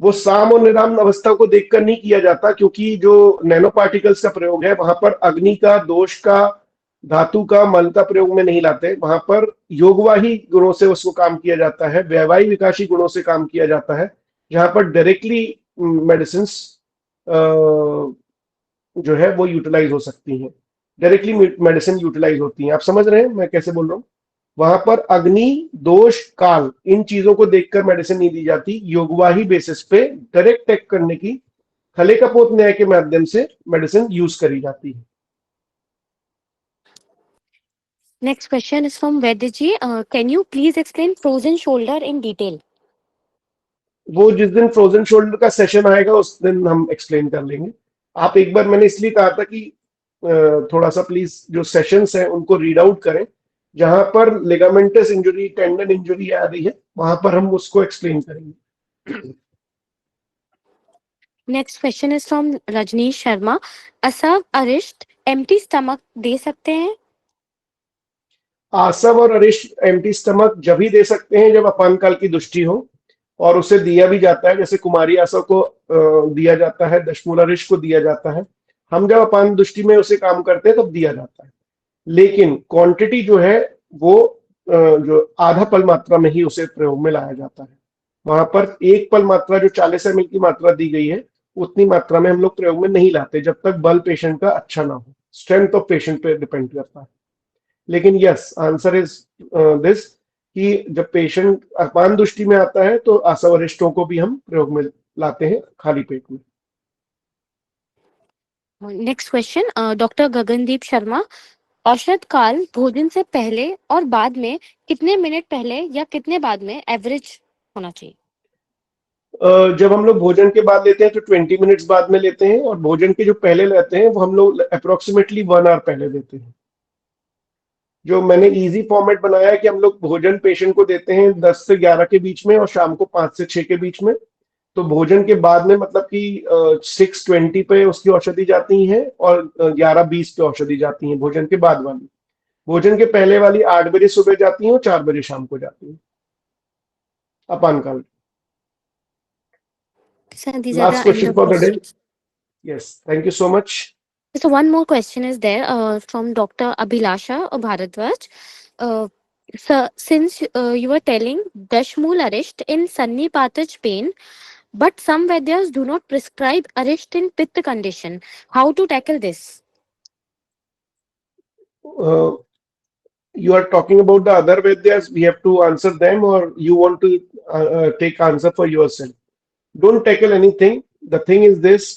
Speaker 1: वो साम और निराम अवस्था को देखकर नहीं किया जाता, क्योंकि जो नैनो पार्टिकल्स का प्रयोग है वहां पर अग्नि का, दोष का, धातु का, मल का प्रयोग में नहीं लाते। वहां पर योगवाही गुणों से उसको काम किया जाता है, वैवाही विकासी गुणों से काम किया जाता है, जहां पर डायरेक्टली मेडिसिन जो है वो यूटिलाइज हो सकती हैं, डायरेक्टली मेडिसिन यूटिलाइज होती हैं। आप समझ रहे हैं मैं कैसे बोल रहा हूँ? वहां पर अग्नि, दोष, काल, इन चीजों को देखकर मेडिसिन नहीं दी जाती, योगवाही बेसिस पे डायरेक्ट टेक करने की खले कपोत न्याय के माध्यम से मेडिसिन यूज करी जाती है।
Speaker 2: Next question is from vaidya ji, can you please explain frozen shoulder in detail?
Speaker 1: वो जिस दिन फ्रोजन शोल्डर का सेशन आएगा उस दिन हम एक्सप्लेन कर लेंगे। आप एक बार, मैंने इसलिए कहा था कि थोड़ा सा प्लीज जो सेशंस हैं उनको रीड आउट करें, जहां पर लिगामेंटस इंजरी, टेंडन इंजरी आ रही है वहां पर हम उसको एक्सप्लेन करेंगे।
Speaker 2: Next question is from Rajneesh Sharma, असव अरिष्ट एम्प्टी स्टमक दे सकते हैं?
Speaker 1: आसव और अरिष्ट एम्प्टी स्टमक जब ही दे सकते हैं जब अपानकाल की दृष्टि हो, और उसे दिया भी जाता है। जैसे कुमारी आसव को दिया जाता है, दशमूल अरिष्ट को दिया जाता है। हम जब अपान दृष्टि में उसे काम करते हैं तब दिया जाता है, लेकिन क्वांटिटी जो है वो जो आधा पल मात्रा में ही उसे प्रयोग में लाया जाता है। वहां पर एक पल मात्रा जो 40 ml की मात्रा दी गई है उतनी मात्रा में हम लोग प्रयोग में नहीं लाते जब तक बल पेशेंट का अच्छा ना हो, स्ट्रेंथ ऑफ पेशेंट पे डिपेंड करता है। लेकिन यस, आंसर इज दिस कि जब पेशेंट अपान दृष्टि में आता है तो आसवरिष्टों को भी हम प्रयोग में लाते हैं खाली पेट में।
Speaker 2: Next question doctor Gagandeep Sharma, औषध काल भोजन से पहले और बाद में कितने मिनट पहले या कितने बाद में एवरेज होना चाहिए?
Speaker 1: जब हम लोग भोजन के बाद लेते हैं तो 20 मिनट्स बाद में लेते हैं, और भोजन के जो पहले लेते हैं वो हम लोग अप्रोक्सीमेटली 1 आवर पहले देते हैं। जो मैंने इजी फॉर्मेट बनाया है कि हम लोग भोजन पेशेंट को देते हैं 10 से 11 के बीच में और शाम को 5 से 6 के बीच में। तो भोजन के बाद में मतलब कि 6:20 पे उसकी औषधि जाती है और 11:20 पे औषधि जाती है भोजन के बाद वाली। भोजन के पहले वाली 8 बजे सुबह जाती है और 4 बजे शाम को जाती है अपान काल।
Speaker 2: Sir, these are
Speaker 1: last
Speaker 2: the end
Speaker 1: question
Speaker 2: of
Speaker 1: for the day.
Speaker 2: questions.
Speaker 1: Yes, thank you so much.
Speaker 2: So one more question is there from Dr. Abhilasha Bharadwaj. Sir, since you were telling Dashmul Arisht in Sannipataj pain, but some Vaidyas do not prescribe Arisht in Pitta condition. How to tackle this?
Speaker 1: You are talking about the other Vedyas, we have to answer them, or you want to take answer for yourself? Don't tackle anything. The thing is this,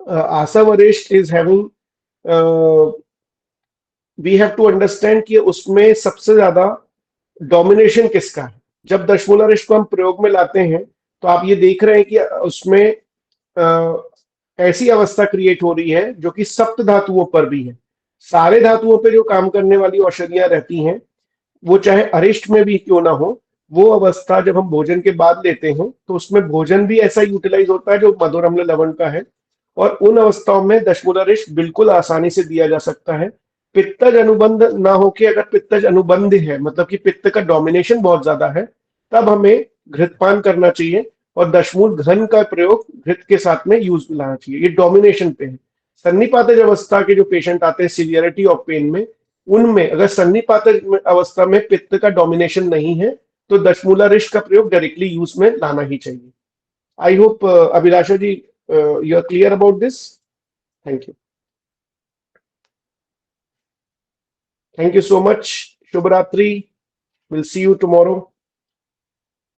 Speaker 1: Asa Varisht is having, we have to understand कि उसमें सबसे ज्यादा domination किसका है। जब दशमूल अरिष्ट को हम प्रयोग में लाते हैं तो आप ये देख रहे हैं कि उसमें ऐसी अवस्था क्रिएट हो रही है जो कि सप्त धातुओं पर भी है। सारे धातुओं पे जो काम करने वाली औषधियां रहती हैं, वो चाहे अरिष्ट में भी क्यों ना हो, वो अवस्था जब हम भोजन के बाद लेते हैं तो उसमें भोजन भी ऐसा यूटिलाइज होता है जो मधुर अम्ल लवण का है, और उन अवस्थाओं में दशमूलारिष्ट बिल्कुल आसानी से दिया जा सकता है। पित्तज अनुबंध ना होके अगर पित्तज अनुबंध है, मतलब कि पित्त का डोमिनेशन बहुत ज्यादा है, तब हमें घृतपान करना चाहिए और दशमूल घन का प्रयोग घृत के साथ में यूज लाना चाहिए। ये डोमिनेशन पे है। सन्निपातज अवस्था के जो पेशेंट आते हैं सिवियरिटी ऑफ पेन में, उनमें अगर सन्निपातज अवस्था में पित्त का डोमिनेशन नहीं है तो दशमूलारिष्ट का प्रयोग डायरेक्टली यूज में लाना ही चाहिए। I hope Abhilasha ji you are clear about this. Thank you, thank you so much. शुभ रात्रि, विल सी यू टुमारो।